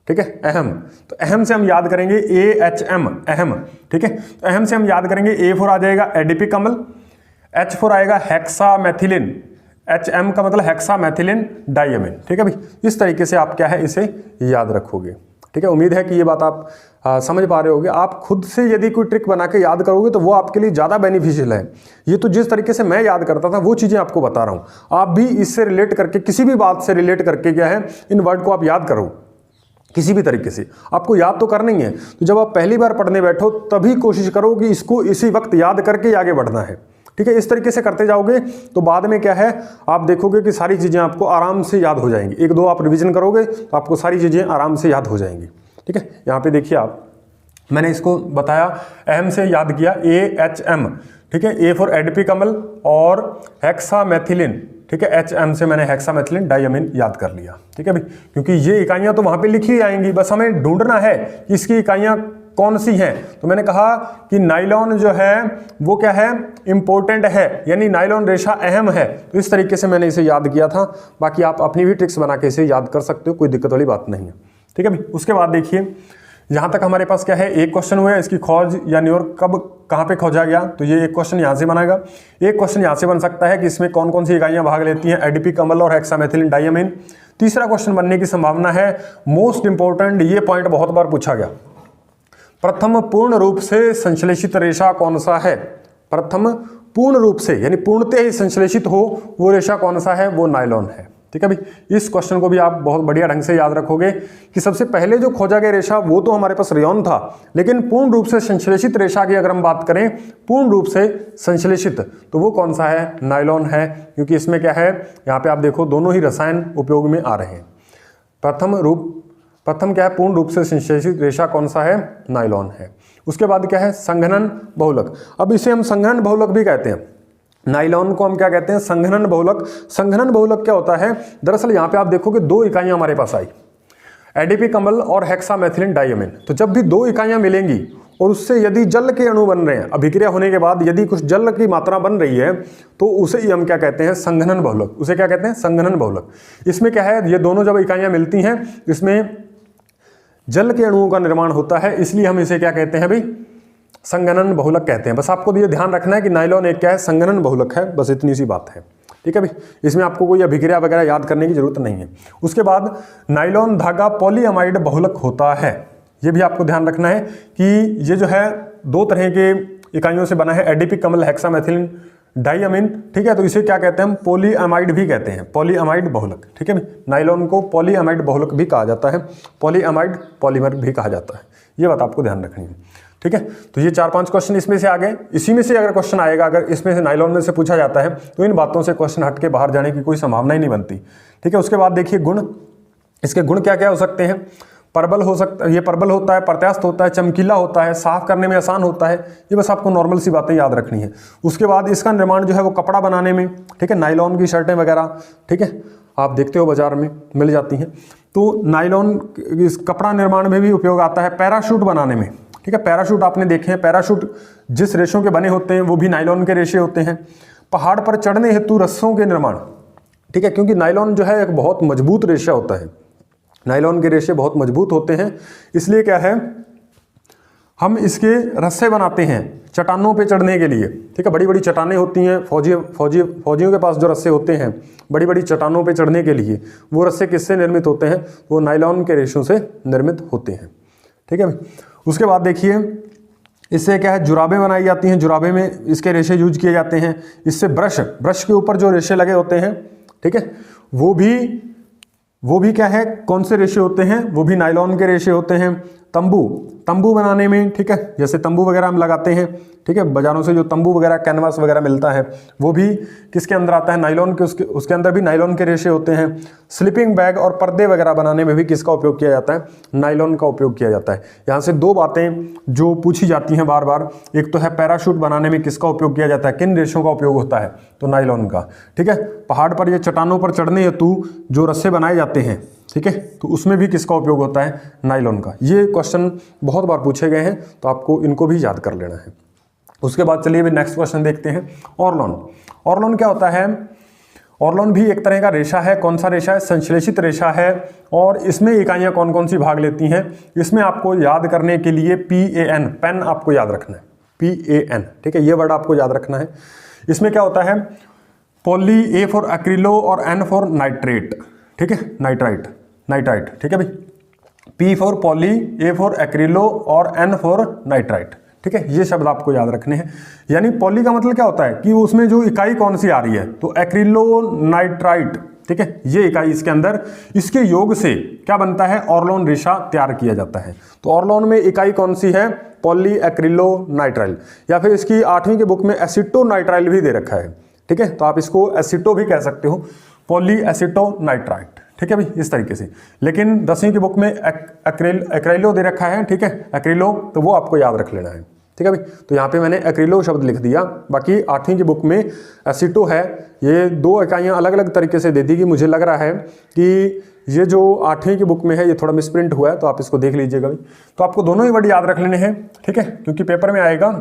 ठीक है, अहम, तो अहम से हम याद करेंगे AHM अहम। ठीक है, तो अहम से हम याद करेंगे A फॉर आ जाएगा एडीपिक अम्ल, H फॉर आएगा हेक्सामेथिलीन, HM का मतलब हेक्सामेथिलीन डाइअमीन। ठीक है भाई, इस तरीके से आप क्या है इसे याद रखोगे। ठीक है, उम्मीद है कि ये बात आप समझ पा रहे होगे। आप खुद से यदि कोई ट्रिक बना के याद करोगे तो वो आपके लिए ज़्यादा बेनिफिशियल है। ये तो जिस तरीके से मैं याद करता था वो चीज़ें आपको बता रहा हूँ, आप भी इससे रिलेट करके किसी भी बात से रिलेट करके क्या है इन वर्ड को आप याद करो किसी भी तरीके से। आपको याद तो करना ही है, तो जब आप पहली बार पढ़ने बैठो तभी कोशिश करो कि इसको इसी वक्त याद करके आगे बढ़ना है। ठीक है, इस तरीके से करते जाओगे तो बाद में क्या है आप देखोगे कि सारी चीज़ें आपको आराम से याद हो जाएंगी। 1-2 आप रिवीजन करोगे तो आपको सारी चीज़ें आराम से याद हो जाएंगी। ठीक है, यहाँ पे देखिए आप, मैंने इसको बताया अहम से याद किया AHM। ठीक है, A फॉर एडीपिक अम्ल और हेक्सामेथिलीन। ठीक है, HM से मैंने हेक्सामेथिलीन डाइअमीन याद कर लिया। ठीक है भाई, क्योंकि ये इकाइयाँ तो वहाँ पे लिखी आएंगी, बस हमें ढूंढना है कि इसकी इकाइयाँ कौन सी हैं। तो मैंने कहा कि नाइलॉन जो है वो क्या है इंपॉर्टेंट है, यानी नाइलॉन रेशा अहम है, तो इस तरीके से मैंने इसे याद किया था। बाकी आप अपनी भी ट्रिक्स बना के इसे याद कर सकते हो, कोई दिक्कत वाली बात नहीं है। ठीक है भाई, उसके बाद देखिए यहाँ तक हमारे पास क्या है एक क्वेश्चन हुआ है, इसकी खोज या न्यूयॉर्क कब कहाँ पे खोजा गया, तो ये एक क्वेश्चन यहाँ से बनेगा। एक क्वेश्चन यहाँ से बन सकता है कि इसमें कौन कौन सी इकाइयाँ भाग लेती हैं, एडीपिक अम्ल और हेक्सामेथिलीन डाइअमीन। तीसरा क्वेश्चन बनने की संभावना है मोस्ट इंपॉर्टेंट, ये पॉइंट बहुत बार पूछा गया, प्रथम पूर्ण रूप से संश्लेषित रेशा कौन सा है। प्रथम पूर्ण रूप से यानी पूर्णतः ही संश्लेषित हो वो रेशा कौन सा है, वो नाइलॉन है। ठीक है भाई, इस क्वेश्चन को भी आप बहुत बढ़िया ढंग से याद रखोगे कि सबसे पहले जो खोजा गया रेशा वो तो हमारे पास रेयॉन था, लेकिन पूर्ण रूप से संश्लेषित रेशा की अगर हम बात करें, पूर्ण रूप से संश्लेषित, तो वो कौन सा है, नाइलॉन है। क्योंकि इसमें क्या है, यहाँ पे आप देखो दोनों ही रसायन उपयोग में आ रहे हैं। प्रथम क्या है, पूर्ण रूप से संश्लेषित रेशा कौन सा है, नाइलॉन है। उसके बाद क्या है, संघनन बहुलक। अब इसे हम संघनन बहुलक भी कहते हैं, नाइलॉन को हम क्या कहते हैं, संघनन बहुलक। संघनन बहुलक क्या होता है, दरअसल यहाँ पे आप देखोगे 2 इकाइयाँ हमारे पास आई, एडीपिक अम्ल और हेक्सामेथिलीन डाइअमीन। तो जब भी 2 इकाइयाँ मिलेंगी और उससे यदि जल के अणु बन रहे हैं, अभिक्रिया होने के बाद यदि कुछ जल की मात्रा बन रही है, तो उसे ही हम क्या कहते हैं, संघनन बहुलक। उसे क्या कहते हैं, संघनन बहुलक। इसमें क्या है, ये दोनों जब इकाइयाँ मिलती हैं इसमें जल के अणुओं का निर्माण होता है, इसलिए हम इसे क्या कहते हैं भाई, संघनन बहुलक कहते हैं। बस आपको ये ध्यान रखना है कि नाइलॉन एक क्या है, संघनन बहुलक है, बस इतनी सी बात है। ठीक है भाई, इसमें आपको कोई अभिक्रिया वगैरह याद करने की जरूरत नहीं है। उसके बाद नाइलॉन धागा पॉलीअमाइड बहुलक होता है, ये भी आपको ध्यान रखना है कि ये जो है 2 तरह के इकाइयों से बना है, एडीपिक अम्ल हेक्सामेथिलीन डाइअमीन। ठीक है, तो इसे क्या कहते हैं हम, पॉलीअमाइड भी कहते हैं, पॉलीअमाइड बहुलक। ठीक है भाई, नाइलॉन को पॉलीअमाइड बहुलक भी कहा जाता है, पॉलीअमाइड पॉलीमर भी कहा जाता है, ये बात आपको ध्यान रखनी है। ठीक है। तो ये 4-5 क्वेश्चन इसमें से आ गए। इसी में से अगर क्वेश्चन आएगा, अगर इसमें से नायलॉन में से पूछा जाता है, तो इन बातों से क्वेश्चन हट के बाहर जाने की कोई संभावना ही नहीं बनती। ठीक है। उसके बाद देखिए गुण, इसके गुण क्या क्या हो सकते हैं। परबल हो सकता है, ये परबल होता है, प्रत्यास्थ होता है, चमकीला होता है, साफ करने में आसान होता है। ये बस आपको नॉर्मल सी बातें याद रखनी है। उसके बाद इसका निर्माण जो है वो कपड़ा बनाने में, ठीक है, नायलॉन की शर्टें वगैरह, ठीक है, आप देखते हो बाजार में मिल जाती हैं। तो नायलॉन इस कपड़ा निर्माण में भी उपयोग आता है। पैराशूट बनाने में, ठीक है, पैराशूट आपने देखे हैं, पैराशूट जिस रेशों के बने होते हैं वो भी नायलॉन के रेशे होते हैं। पहाड़ पर चढ़ने हेतु रस्सों के निर्माण, ठीक है, क्योंकि नायलॉन जो है एक बहुत मजबूत रेशा होता है, नायलॉन के रेशे बहुत मजबूत होते हैं, इसलिए क्या है हम इसके रस्से बनाते हैं चट्टानों पे चढ़ने के लिए। ठीक है, बड़ी बड़ी चट्टानें होती हैं, फौजियों के पास जो रस्से होते हैं बड़ी बड़ी चट्टानों पे चढ़ने के लिए, वो रस्से किससे निर्मित होते हैं, वो नायलॉन के रेशों से निर्मित होते हैं। ठीक है। उसके बाद देखिए इससे क्या है, जुराबें बनाई जाती हैं, जुराबे में इसके रेशे यूज किए जाते हैं। इससे ब्रश के ऊपर जो रेशे लगे होते हैं, ठीक है, वो भी क्या है, कौन से रेशे होते हैं, वो भी नायलॉन के रेशे होते हैं। तंबू बनाने में, ठीक है, जैसे तंबू वगैरह हम लगाते हैं, ठीक है, बाजारों से जो तंबू वगैरह कैनवास वगैरह मिलता है वो भी किसके अंदर आता है, नायलॉन के, उसके अंदर भी नायलॉन के रेशे होते हैं। स्लीपिंग बैग और पर्दे वगैरह बनाने में भी किसका उपयोग किया जाता है, नायलॉन का उपयोग किया जाता है। यहाँ से 2 बातें जो पूछी जाती हैं बार बार, एक तो है पैराशूट बनाने में किसका उपयोग किया जाता है, किन रेशों का उपयोग होता है, तो नायलॉन का। ठीक है, पहाड़ पर या चट्टानों पर चढ़ने हेतु जो रस्से बनाए जाते हैं, ठीक है, तो उसमें भी किसका उपयोग होता है, नायलॉन का। ये क्वेश्चन बहुत बार पूछे गए हैं, तो आपको इनको भी याद कर लेना है। उसके बाद चलिए अभी नेक्स्ट क्वेश्चन देखते हैं। ऑर्लोन क्या होता है, ऑर्लोन भी एक तरह का रेशा है। कौन सा रेशा है, संश्लेषित रेशा है। और इसमें इकाइयाँ कौन कौन सी भाग लेती हैं, इसमें आपको याद करने के लिए PAN, पेन आपको याद रखना है, PAN, ठीक है, ये वर्ड आपको याद रखना है। इसमें क्या होता है, पॉली, A फॉर एक्रिलो और N फॉर नाइट्रेट, ठीक है, नाइट्राइट, ठीक है भाई, P for poly, A for acrylo और N फॉर नाइट्राइट, ठीक है, ये शब्द आपको याद रखने हैं। यानी पॉली का मतलब क्या होता है कि उसमें जो इकाई कौन सी आ रही है, तो एक्रिलो नाइट्राइट, ठीक है, ये इकाई इसके अंदर, इसके योग से क्या बनता है, ऑर्लोन रेशा तैयार किया जाता है। तो ऑर्लोन में इकाई कौन सी है, पॉली एक्रिलो नाइट्राइल, या फिर इसकी 8वीं की बुक में एसिटोनाइट्राइल भी दे रखा है। ठीक है, तो आप इसको एसिटो भी कह सकते हो, पॉली एसिटोनाइट्राइट, ठीक है भाई, इस तरीके से। लेकिन 10वीं की बुक में एक्रिलो दे रखा है, ठीक है, एक्रिलो, तो वो आपको याद रख लेना है। ठीक है भाई, तो यहाँ पे मैंने एक्रिलो शब्द लिख दिया, बाकी 8वीं की बुक में एसिटो है। ये 2 इकाइयाँ अलग अलग तरीके से दे दी कि मुझे लग रहा है कि ये जो 8वीं की बुक में है ये थोड़ा मिसप्रिंट हुआ है, तो आप इसको देख लीजिएगा भाई। तो आपको दोनों ही वर्ड याद रख लेने हैं, ठीक है, क्योंकि पेपर में आएगा।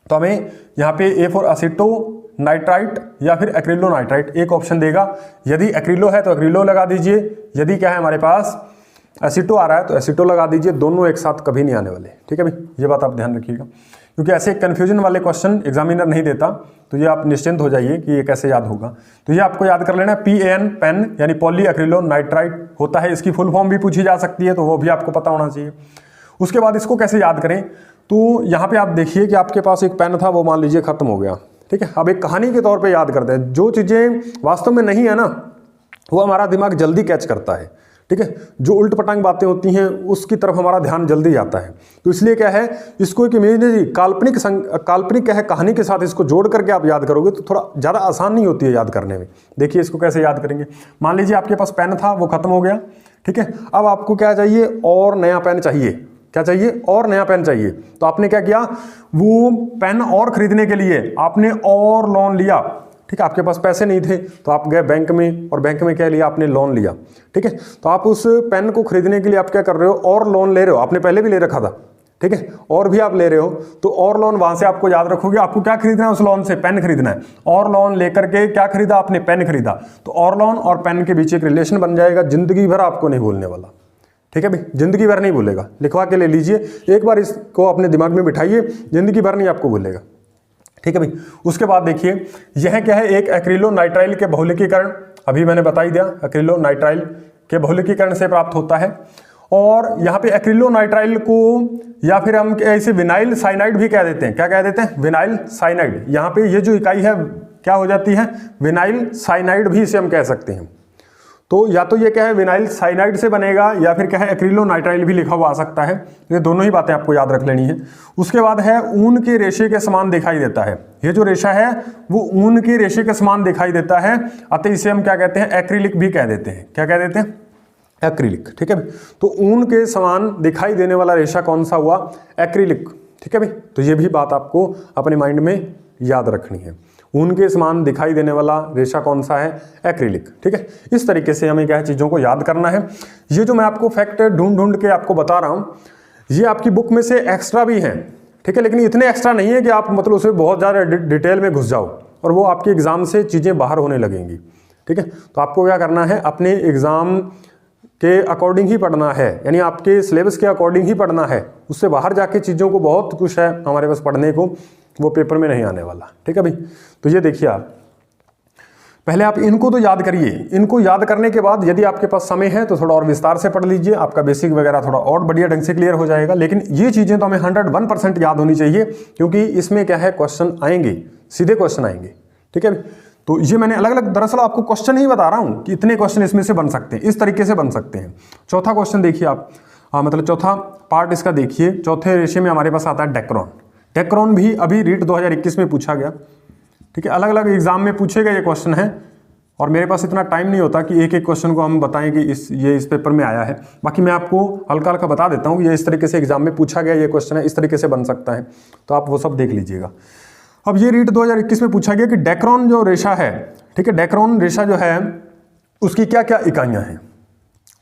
तो हमें यहाँ पे A फॉर एसिटो नाइट्राइट या फिर एक्रिलो नाइट्राइट एक ऑप्शन देगा। यदि एक्रिलो है तो एक्रिलो लगा दीजिए, यदि क्या है हमारे पास एसिटो आ रहा है तो एसिटो लगा दीजिए, दोनों एक साथ कभी नहीं आने वाले। ठीक है भाई, ये बात आप ध्यान रखिएगा, क्योंकि ऐसे कन्फ्यूजन वाले क्वेश्चन एग्जामिनर नहीं देता, तो ये आप निश्चिंत हो जाइए कि ये कैसे याद होगा। तो ये आपको याद कर लेना है, PAN पेन यानी पॉली एक्रिलो नाइट्राइट होता है। इसकी फुल फॉर्म भी पूछी जा सकती है, तो वो भी आपको पता होना चाहिए। उसके बाद इसको कैसे याद करें, तो यहाँ पे आप देखिए कि आपके पास एक पेन था, वो मान लीजिए खत्म हो गया। ठीक है, अब एक कहानी के तौर पे याद करते हैं। जो चीज़ें वास्तव में नहीं है ना, वो हमारा दिमाग जल्दी कैच करता है। ठीक है, जो उल्ट पटांग बातें होती हैं उसकी तरफ हमारा ध्यान जल्दी जाता है। तो इसलिए क्या है, इसको एक इमेजिनरी काल्पनिक क्या है, कहानी के साथ इसको जोड़ करके आप याद करोगे तो थोड़ा ज़्यादा आसान नहीं होती है याद करने में। देखिए इसको कैसे याद करेंगे। मान लीजिए आपके पास पेन था, वो खत्म हो गया। ठीक है, अब आपको क्या चाहिए, और नया पेन चाहिए। क्या चाहिए, और नया पेन चाहिए। तो आपने क्या किया, वो पेन और खरीदने के लिए आपने और लोन लिया। ठीक है, आपके पास पैसे नहीं थे तो आप गए बैंक में, और बैंक में क्या लिया, आपने लोन लिया। ठीक है, तो आप उस पेन को खरीदने के लिए आप क्या कर रहे हो, और लोन ले रहे हो। आपने पहले भी ले रखा था, ठीक है, और भी आप ले रहे हो, तो और लोन वहां से आपको याद रखोगे। आपको क्या खरीदना है, उस लोन से पेन खरीदना है। और लोन लेकर के क्या खरीदा आपने, पेन खरीदा। तो और लोन और पेन के बीच एक रिलेशन बन जाएगा, जिंदगी भर आपको नहीं भूलने वाला। ठीक है भाई, जिंदगी भर नहीं भूलेगा। लिखवा के ले लीजिए, एक बार इसको अपने दिमाग में बिठाइए, जिंदगी भर नहीं आपको भूलेगा। ठीक है भाई, उसके बाद देखिए यह क्या है, एक एक्रिलो नाइट्राइल के बहुलकीकरण, अभी मैंने बता ही दिया, एक्रिलो नाइट्राइल के बहुलकीकरण से प्राप्त होता है। और यहाँ पे एक्रिलो नाइट्राइल को या फिर हम ऐसे विनाइल साइनाइड भी कह देते हैं। क्या कह देते हैं, विनाइल साइनाइड। यहाँ पे ये जो इकाई है क्या हो जाती है, विनाइल साइनाइड भी इसे हम कह सकते हैं। तो या तो ये क्या है विनाइल साइनाइड से बनेगा या फिर क्या है एक्रिलोनाइट्राइल भी लिखा हुआ आ सकता है। ये दोनों ही बातें आपको याद रख लेनी है। उसके बाद है ऊन के रेशे के समान दिखाई देता है। ये जो रेशा है वो ऊन के रेशे के समान दिखाई देता है, अतः इसे हम क्या कहते हैं, एक्रिलिक भी कह देते हैं। क्या कह देते हैं, एक्रिलिक। ठीक है भाई, तो ऊन के समान दिखाई देने वाला रेशा कौन सा हुआ, एक्रिलिक। ठीक है भाई, तो ये भी बात आपको अपने माइंड में याद रखनी है। ऊन के समान दिखाई देने वाला रेशा कौन सा है, एक्रिलिक। ठीक है, इस तरीके से हमें क्या है चीज़ों को याद करना है। ये जो मैं आपको फैक्ट ढूंढ के आपको बता रहा हूँ, ये आपकी बुक में से एक्स्ट्रा भी हैं। ठीक है, लेकिन इतने एक्स्ट्रा नहीं है कि आप मतलब उसमें बहुत ज़्यादा डिटेल में घुस जाओ और वो आपके एग्ज़ाम से चीज़ें बाहर होने लगेंगी। ठीक है, तो आपको क्या करना है, अपने एग्ज़ाम के अकॉर्डिंग ही पढ़ना है, यानी आपके सिलेबस के अकॉर्डिंग ही पढ़ना है। उससे बाहर जाके चीज़ों को बहुत कुछ है हमारे पास पढ़ने को, वो पेपर में नहीं आने वाला। ठीक है भाई, तो ये देखिए आप पहले आप इनको तो याद करिए। इनको याद करने के बाद यदि आपके पास समय है तो थोड़ा और विस्तार से पढ़ लीजिए, आपका बेसिक वगैरह थोड़ा और बढ़िया ढंग से क्लियर हो जाएगा। लेकिन ये चीज़ें तो हमें 101% याद होनी चाहिए, क्योंकि इसमें क्या है क्वेश्चन आएंगे, सीधे क्वेश्चन आएंगे। ठीक है, तो ये मैंने अलग अलग दरअसल आपको क्वेश्चन ही बता रहा हूँ कि इतने क्वेश्चन इसमें से बन सकते हैं, इस तरीके से बन सकते हैं। चौथा क्वेश्चन देखिए आप, मतलब चौथा पार्ट इसका देखिए। चौथे रेशे में हमारे पास आता है डेक्रोन। डेक्रोन भी अभी रीट 2021 में पूछा गया। ठीक है, अलग अलग एग्जाम में पूछे गए ये क्वेश्चन है, और मेरे पास इतना टाइम नहीं होता कि एक एक क्वेश्चन को हम बताएं कि इस पेपर में आया है। बाकी मैं आपको हल्का हल्का बता देता हूँ कि ये इस तरीके से एग्जाम में पूछा गया ये क्वेश्चन है, इस तरीके से बन सकता है, तो आप वो सब देख लीजिएगा। अब ये रीट 2021 में पूछा गया कि डेक्रोन जो रेशा है, ठीक है, डेक्रोन रेशा जो है उसकी क्या क्या इकाइयाँ हैं,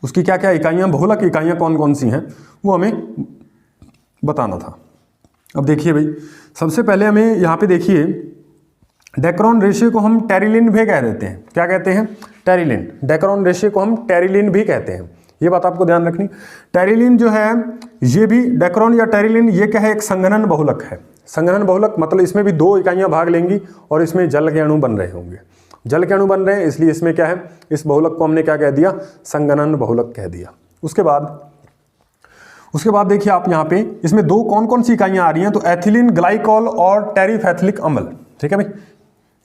उसकी क्या क्या इकाइयाँ, बहुलक इकाइयाँ कौन कौन सी हैं, वो हमें बताना था। अब देखिए भाई, सबसे पहले हमें यहाँ पे देखिए डेक्रोन रेशे को हम टेरिलिन भी कह देते हैं। क्या कहते हैं, टेरिलिन। डेक्रोन रेशे को हम टेरिलिन भी कहते हैं, ये बात आपको ध्यान रखनी। टेरिलिन जो है ये भी डेक्रोन या टेरिलिन ये क्या है, एक संघनन बहुलक है। संघनन बहुलक मतलब इसमें भी 2 इकाइयाँ भाग लेंगी और इसमें जल के अणु बन रहे होंगे। जल के अणु बन रहे हैं इसलिए इसमें क्या है, इस बहुलक को हमने क्या कह दिया, संघनन बहुलक कह दिया। उसके बाद देखिए आप यहाँ पे इसमें 2 कौन कौन सी इकाइयाँ आ रही हैं, तो एथिलीन ग्लाइकॉल और टेरिफेथिलिक अम्ल। ठीक है भाई,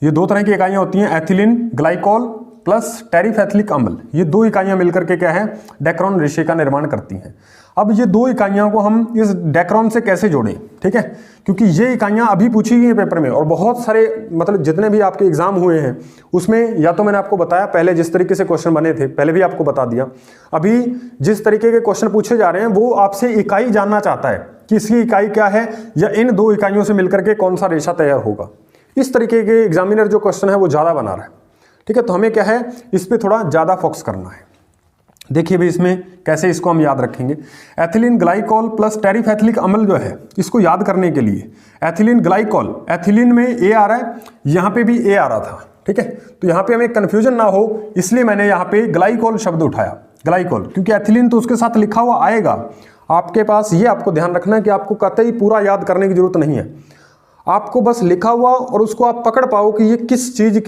ये 2 तरह की इकाइयाँ होती हैं, एथिलीन ग्लाइकॉल प्लस टेरिफेथिलिक अम्ल। ये 2 इकाइयाँ मिलकर के क्या है, डेक्रोन रेशे का निर्माण करती हैं। अब ये 2 इकाइयों को हम इस डेक्रोन से कैसे जोड़ें, ठीक है, क्योंकि ये इकाइयाँ अभी पूछी गई हैं पेपर में, और बहुत सारे मतलब जितने भी आपके एग्जाम हुए हैं उसमें या तो मैंने आपको बताया पहले जिस तरीके से क्वेश्चन बने थे पहले भी आपको बता दिया, अभी जिस तरीके के क्वेश्चन पूछे जा रहे हैं वो आपसे इकाई जानना चाहता है कि इसकी इकाई क्या है, या इन 2 इकाइयों से मिलकर के कौन सा रेशा तैयार होगा। इस तरीके के एग्जामिनर जो क्वेश्चन है वो ज़्यादा बना रहा है। ठीक है, तो हमें क्या है इस पर थोड़ा ज़्यादा फोकस करना है। देखिए भाई इसमें कैसे इसको हम याद रखेंगे। एथिलीन ग्लाइकॉल प्लस टेरिफेथिलिक अम्ल जो है, इसको याद करने के लिए एथिलीन ग्लाइकॉल, एथिलीन में ए आ रहा है, यहाँ पे भी ए आ रहा था। ठीक है, तो यहाँ पे हमें कन्फ्यूजन ना हो इसलिए मैंने यहाँ पे ग्लाइकॉल शब्द उठाया, ग्लाइकॉल, क्योंकि एथिलीन तो उसके साथ लिखा हुआ आएगा आपके पास। ये आपको ध्यान रखना है कि आपको कतई पूरा याद करने की जरूरत नहीं है, आपको बस लिखा हुआ और उसको आप पकड़ पाओ कि ये किस चीज़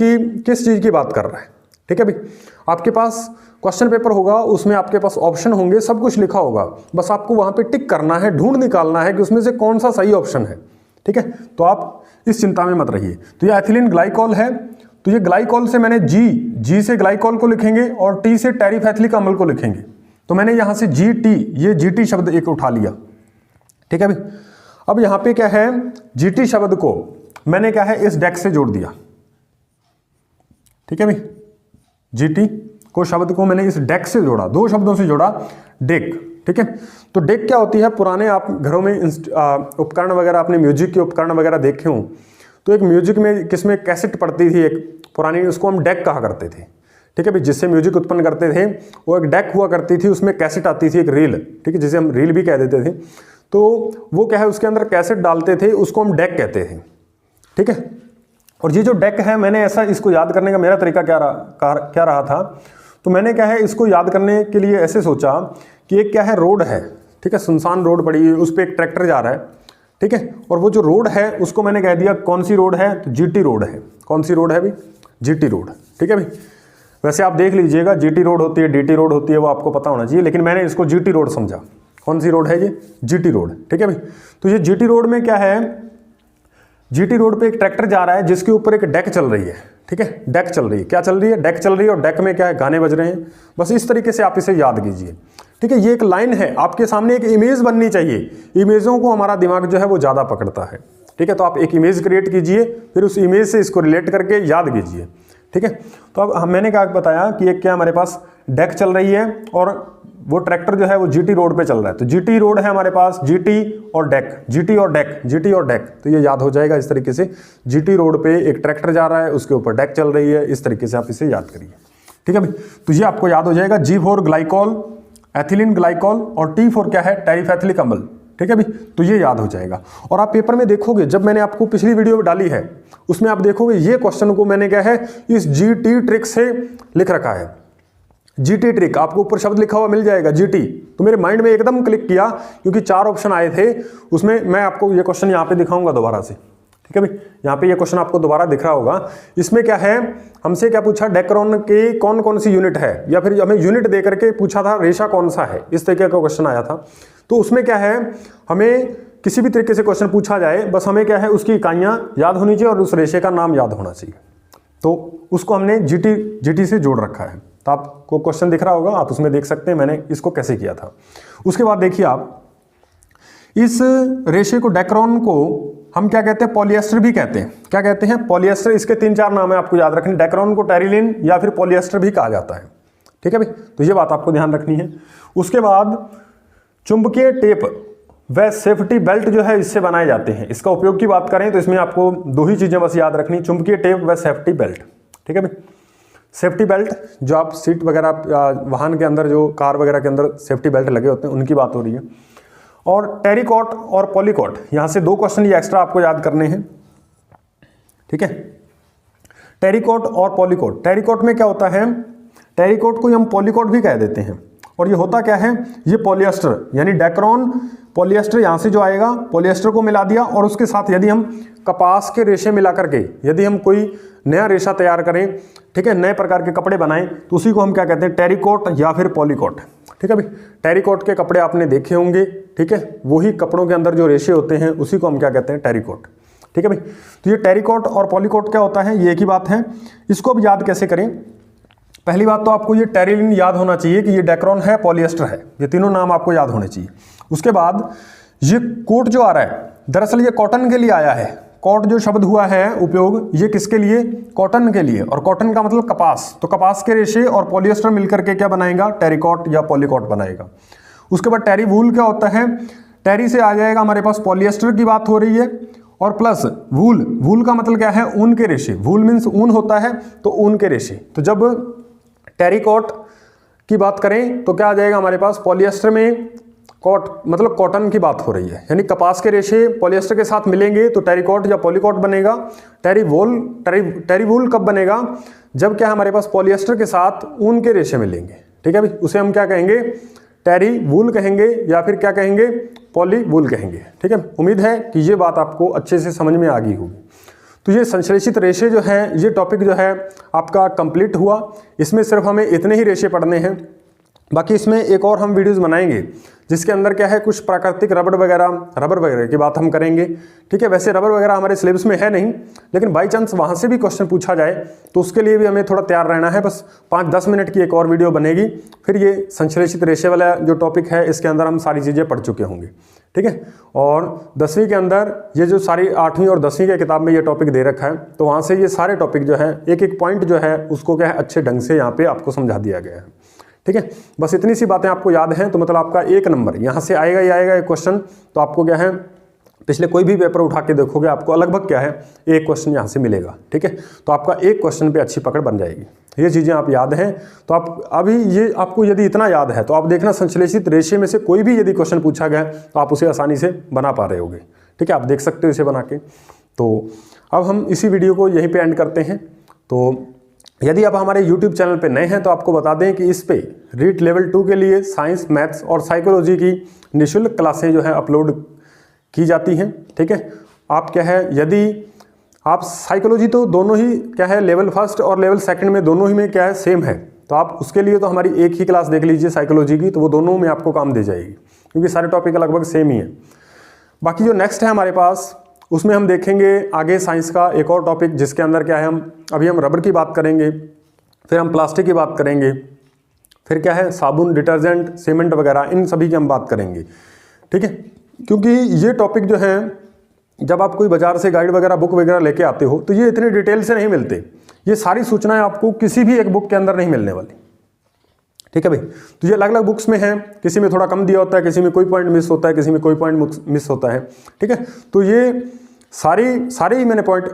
की बात कर रहा है। ठीक है भाई, आपके पास क्वेश्चन पेपर होगा, उसमें आपके पास ऑप्शन होंगे, सब कुछ लिखा होगा, बस आपको वहाँ पे टिक करना है, ढूंढ निकालना है कि उसमें से कौन सा सही ऑप्शन है। ठीक है, तो आप इस चिंता में मत रहिए। तो ये एथिलीन ग्लाइकॉल है, तो ये ग्लाइकॉल से मैंने जी से ग्लाइकॉल को लिखेंगे और टी से टेरिफेथिलिक अम्ल को लिखेंगे, तो मैंने यहाँ से ये GT शब्द एक उठा लिया। ठीक है भाई, अब यहाँ पे क्या है, GT शब्द को मैंने क्या है इस डेक से जोड़ दिया। ठीक है भाई, GT को शब्द को मैंने इस डेक से जोड़ा, 2 शब्दों से जोड़ा, डेक। ठीक है, तो डेक क्या होती है, पुराने आप घरों में उपकरण वगैरह, अपने म्यूजिक के उपकरण वगैरह देखे हों, तो एक म्यूजिक में किसमें कैसेट पड़ती थी एक पुरानी, उसको हम डेक कहा करते थे। ठीक है भाई, जिससे म्यूजिक उत्पन्न करते थे वो एक डेक हुआ करती थी, उसमें कैसेट आती थी, एक रील। ठीक है, जिसे हम रील भी कह देते थे। तो वो क्या है, उसके अंदर कैसेट डालते थे, उसको हम डेक कहते थे। ठीक है, और ये जो डेक है, मैंने ऐसा इसको याद करने का मेरा तरीका क्या रहा था, तो मैंने क्या है इसको याद करने के लिए ऐसे सोचा कि एक क्या है रोड है, ठीक है, सुनसान रोड पड़ी है, उस पर एक ट्रैक्टर जा रहा है। ठीक है, और वो जो रोड है उसको मैंने कह दिया कौन सी रोड है, तो GT रोड है। कौन सी रोड है भाई, GT रोड। ठीक है भाई, वैसे आप देख लीजिएगा GT रोड होती है, DT रोड होती है, वो आपको पता होना चाहिए, लेकिन मैंने इसको GT रोड समझा। कौन सी रोड है ये, GT रोड। ठीक है भाई, तो ये GT रोड में क्या है, जीटी रोड पे एक ट्रैक्टर जा रहा है जिसके ऊपर एक डेक चल रही है, ठीक है, डेक चल रही है, क्या चल रही है, डेक चल रही है, और डेक में क्या है, गाने बज रहे हैं। बस इस तरीके से आप इसे याद कीजिए, ठीक है। ये एक लाइन है, आपके सामने एक इमेज बननी चाहिए, इमेजों को हमारा दिमाग जो है वो ज़्यादा पकड़ता है, ठीक है। तो आप एक इमेज क्रिएट कीजिए, फिर उस इमेज से इसको रिलेट करके याद कीजिए, ठीक है। तो अब मैंने क्या बताया कि एक क्या हमारे पास डेक चल रही है और वो ट्रैक्टर जो है वो जीटी रोड पे चल रहा है। तो जीटी रोड है हमारे पास, जीटी और डेक, जीटी और डेक, जीटी और डेक, तो ये याद हो जाएगा इस तरीके से। जीटी रोड पे एक ट्रैक्टर जा रहा है, उसके ऊपर डेक चल रही है, इस तरीके से आप इसे याद करिए, ठीक है भाई। तो ये आपको याद हो जाएगा। G for glycol, ethylene glycol, और T फॉर क्या है, टेरिफेथिलिक अम्ल, ठीक है भाई। तो ये याद हो जाएगा। और आप पेपर में देखोगे, जब मैंने आपको पिछली वीडियो डाली है उसमें आप देखोगे ये क्वेश्चन को मैंने क्या है इस जीटी ट्रिक से लिख रखा है। जीटी ट्रिक आपको ऊपर शब्द लिखा हुआ मिल जाएगा, जीटी। तो मेरे माइंड में एकदम क्लिक किया, क्योंकि 4 ऑप्शन आए थे उसमें। मैं आपको ये क्वेश्चन यहाँ पे दिखाऊंगा दोबारा से, ठीक है भाई। यहाँ पे ये क्वेश्चन आपको दोबारा दिख रहा होगा। इसमें क्या है, हमसे क्या पूछा, डेक्रोन के कौन कौन सी यूनिट है, या फिर हमें यूनिट दे करके पूछा था रेशा कौन सा है, इस तरीके का क्वेश्चन आया था। तो उसमें क्या है, हमें किसी भी तरीके से क्वेश्चन पूछा जाए, बस हमें क्या है उसकी इकाइयाँ याद होनी चाहिए और उस रेशे का नाम याद होना चाहिए। तो उसको हमने जीटी से जोड़ रखा है। तो आपको क्वेश्चन दिख रहा होगा, आप उसमें देख सकते हैं मैंने इसको कैसे किया था। उसके बाद देखिए आप, इस रेशे को, डेक्रोन को हम क्या कहते हैं, पॉलिएस्टर भी कहते हैं। क्या कहते हैं, पॉलिएस्टर। इसके 3-4 नाम है, आपको याद रखने। डेक्रोन को टेरिलिन या फिर पॉलिएस्टर भी कहा जाता है, ठीक है भाई। तो ये बात आपको ध्यान रखनी है। उसके बाद चुंबकीय टेप व सेफ्टी बेल्ट जो है इससे बनाए जाते हैं। इसका उपयोग की बात करें तो इसमें आपको 2 ही चीजें बस याद रखनी, चुंबकीय टेप व सेफ्टी बेल्ट, ठीक है भाई। सेफ्टी बेल्ट जो आप सीट वगैरह, वाहन के अंदर जो कार वगैरह के अंदर सेफ्टी बेल्ट लगे होते हैं, उनकी बात हो रही है। और टेरिकॉट और पॉलीकॉट, यहाँ से 2 क्वेश्चन ये एक्स्ट्रा आपको याद करने हैं, ठीक है। टेरिकॉट और पॉलीकॉट। टेरिकॉट में क्या होता है, टेरिकॉट को हम पॉलीकॉट भी कह देते हैं। और ये होता क्या है, ये पॉलिएस्टर, यानी डेक्रोन पॉलिएस्टर, यहाँ से जो आएगा पॉलिएस्टर को मिला दिया, और उसके साथ यदि हम कपास के रेशे मिला करके यदि हम कोई नया रेशा तैयार करें, ठीक है, नए प्रकार के कपड़े बनाएं, तो उसी को हम क्या कहते हैं, टेरिकॉट या फिर पॉलीकॉट, ठीक है भाई। टेरिकॉट के कपड़े आपने देखे होंगे, ठीक है, वही कपड़ों के अंदर जो रेशे होते हैं उसी को हम क्या कहते हैं, टेरिकॉट, ठीक है भाई। तो ये टेरिकॉट और पॉलीकॉट क्या होता है, ये एक ही बात है। इसको अब याद कैसे करें, पहली बात तो आपको ये टेरिलिन याद होना चाहिए कि ये डेक्रोन है, पॉलिएस्टर है, ये तीनों नाम आपको याद होने चाहिए। उसके बाद ये कोट जो आ रहा है, दरअसल ये कॉटन के लिए आया है। कॉट जो शब्द हुआ है उपयोग, ये किसके लिए, कॉटन के लिए। और कॉटन का मतलब कपास, तो कपास के रेशे और पॉलिएस्टर मिलकर के क्या बनाएगा, टेरिकॉट या पॉलीकॉट बनाएगा। उसके बाद टेरी वूल क्या होता है, टेरी से आ जाएगा हमारे पास, पॉलिएस्टर की बात हो रही है, और प्लस वूल। वूल का मतलब क्या है, ऊन के रेशे। वूल मीन्स ऊन होता है, तो ऊन के रेशे। तो जब टेरिकॉट की बात करें तो क्या आ जाएगा हमारे पास, पॉलिएस्टर में कॉट मतलब कॉटन की बात हो रही है, यानी कपास के रेशे पॉलिएस्टर के साथ मिलेंगे तो टेरिकॉट या पॉलीकॉट बनेगा। टेरीवूल कब बनेगा, जब क्या हमारे पास पॉलिएस्टर के साथ ऊन के रेशे मिलेंगे, ठीक है भाई। उसे हम क्या कहेंगे, टेरीवूल कहेंगे या फिर क्या कहेंगे, पॉलीवूल कहेंगे, ठीक है। उम्मीद है कि ये बात आपको अच्छे से समझ में आ गई होगी। तो ये संश्लेषित रेशे जो हैं, ये टॉपिक जो है आपका कंप्लीट हुआ। इसमें सिर्फ हमें इतने ही रेशे पढ़ने हैं, बाकी इसमें एक और हम वीडियोस बनाएंगे जिसके अंदर क्या है, कुछ प्राकृतिक रबड़ वगैरह की बात हम करेंगे, ठीक है। वैसे रबर वगैरह हमारे सिलेबस में है नहीं, लेकिन बाई चांस वहाँ से भी क्वेश्चन पूछा जाए तो उसके लिए भी हमें थोड़ा तैयार रहना है। बस 5-10 मिनट की एक और वीडियो बनेगी, फिर ये संश्लेषित रेशे वाला जो टॉपिक है इसके अंदर हम सारी चीज़ें पढ़ चुके होंगे, ठीक है। और 10वीं के अंदर ये जो सारी 8वीं और 10वीं के किताब में ये टॉपिक दे रखा है, तो वहाँ से ये सारे टॉपिक जो है, एक एक पॉइंट जो है उसको क्या है अच्छे ढंग से यहाँ पे आपको समझा दिया गया है, ठीक है। बस इतनी सी बातें आपको याद हैं तो मतलब आपका 1 नंबर यहाँ से आएगा ही आएगा एक क्वेश्चन। तो आपको क्या है, पिछले कोई भी पेपर उठा के देखोगे आपको लगभग क्या है, एक क्वेश्चन यहाँ से मिलेगा, ठीक है। तो आपका एक क्वेश्चन पे अच्छी पकड़ बन जाएगी। ये चीज़ें आप याद हैं तो आप अभी ये आपको यदि इतना याद है तो आप देखना संश्लेषित रेशे में से कोई भी यदि क्वेश्चन पूछा गया तो आप उसे आसानी से बना पा रहे होगे, ठीक है। आप देख सकते हो इसे बना के। तो अब हम इसी वीडियो को यहीं पे एंड करते हैं। तो यदि आप हमारे YouTube चैनल पे नए हैं तो आपको बता दें कि इस पे रीट लेवल 2 के लिए साइंस, मैथ्स और साइकोलॉजी की निःशुल्क क्लासें जो हैं अपलोड की जाती हैं, ठीक है। आप क्या है, यदि आप साइकोलॉजी तो दोनों ही क्या है, लेवल 1 और लेवल 2 में दोनों ही में क्या है सेम है, तो आप उसके लिए तो हमारी एक ही क्लास देख लीजिए साइकोलॉजी की, तो वो दोनों में आपको काम दे जाएगी क्योंकि सारे टॉपिक लगभग सेम ही है। बाकी जो नेक्स्ट है हमारे पास उसमें हम देखेंगे आगे साइंस का एक और टॉपिक, जिसके अंदर क्या है, हम रबर की बात करेंगे, फिर हम प्लास्टिक की बात करेंगे, फिर क्या है साबुन, डिटर्जेंट, सीमेंट वगैरह, इन सभी की हम बात करेंगे। ठीक है, क्योंकि ये टॉपिक जो है जब आप कोई बाजार से गाइड वगैरह बुक वगैरह लेके आते हो तो ये इतने डिटेल से नहीं मिलते। ये सारी सूचनाएं आपको किसी भी एक बुक के अंदर नहीं मिलने वाली। ठीक है भाई, तो ये अलग अलग बुक्स में है, किसी में थोड़ा कम दिया होता है, किसी में कोई पॉइंट मिस होता है, किसी में कोई पॉइंट मिस होता है। ठीक है, तो ये सारे ही मैंने पॉइंट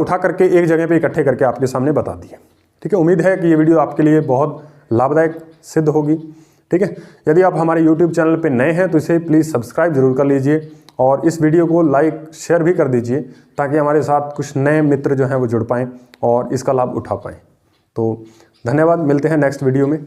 उठा करके एक जगह पे इकट्ठे करके आपके सामने बता दिए। ठीक है, उम्मीद है कि ये वीडियो आपके लिए बहुत लाभदायक सिद्ध होगी। ठीक है, यदि आप हमारे YouTube चैनल पे नए हैं तो इसे प्लीज़ सब्सक्राइब जरूर कर लीजिए और इस वीडियो को लाइक शेयर भी कर दीजिए, ताकि हमारे साथ कुछ नए मित्र जो हैं वो जुड़ पाएँ और इसका लाभ उठा पाएँ। तो धन्यवाद, मिलते हैं नेक्स्ट वीडियो में।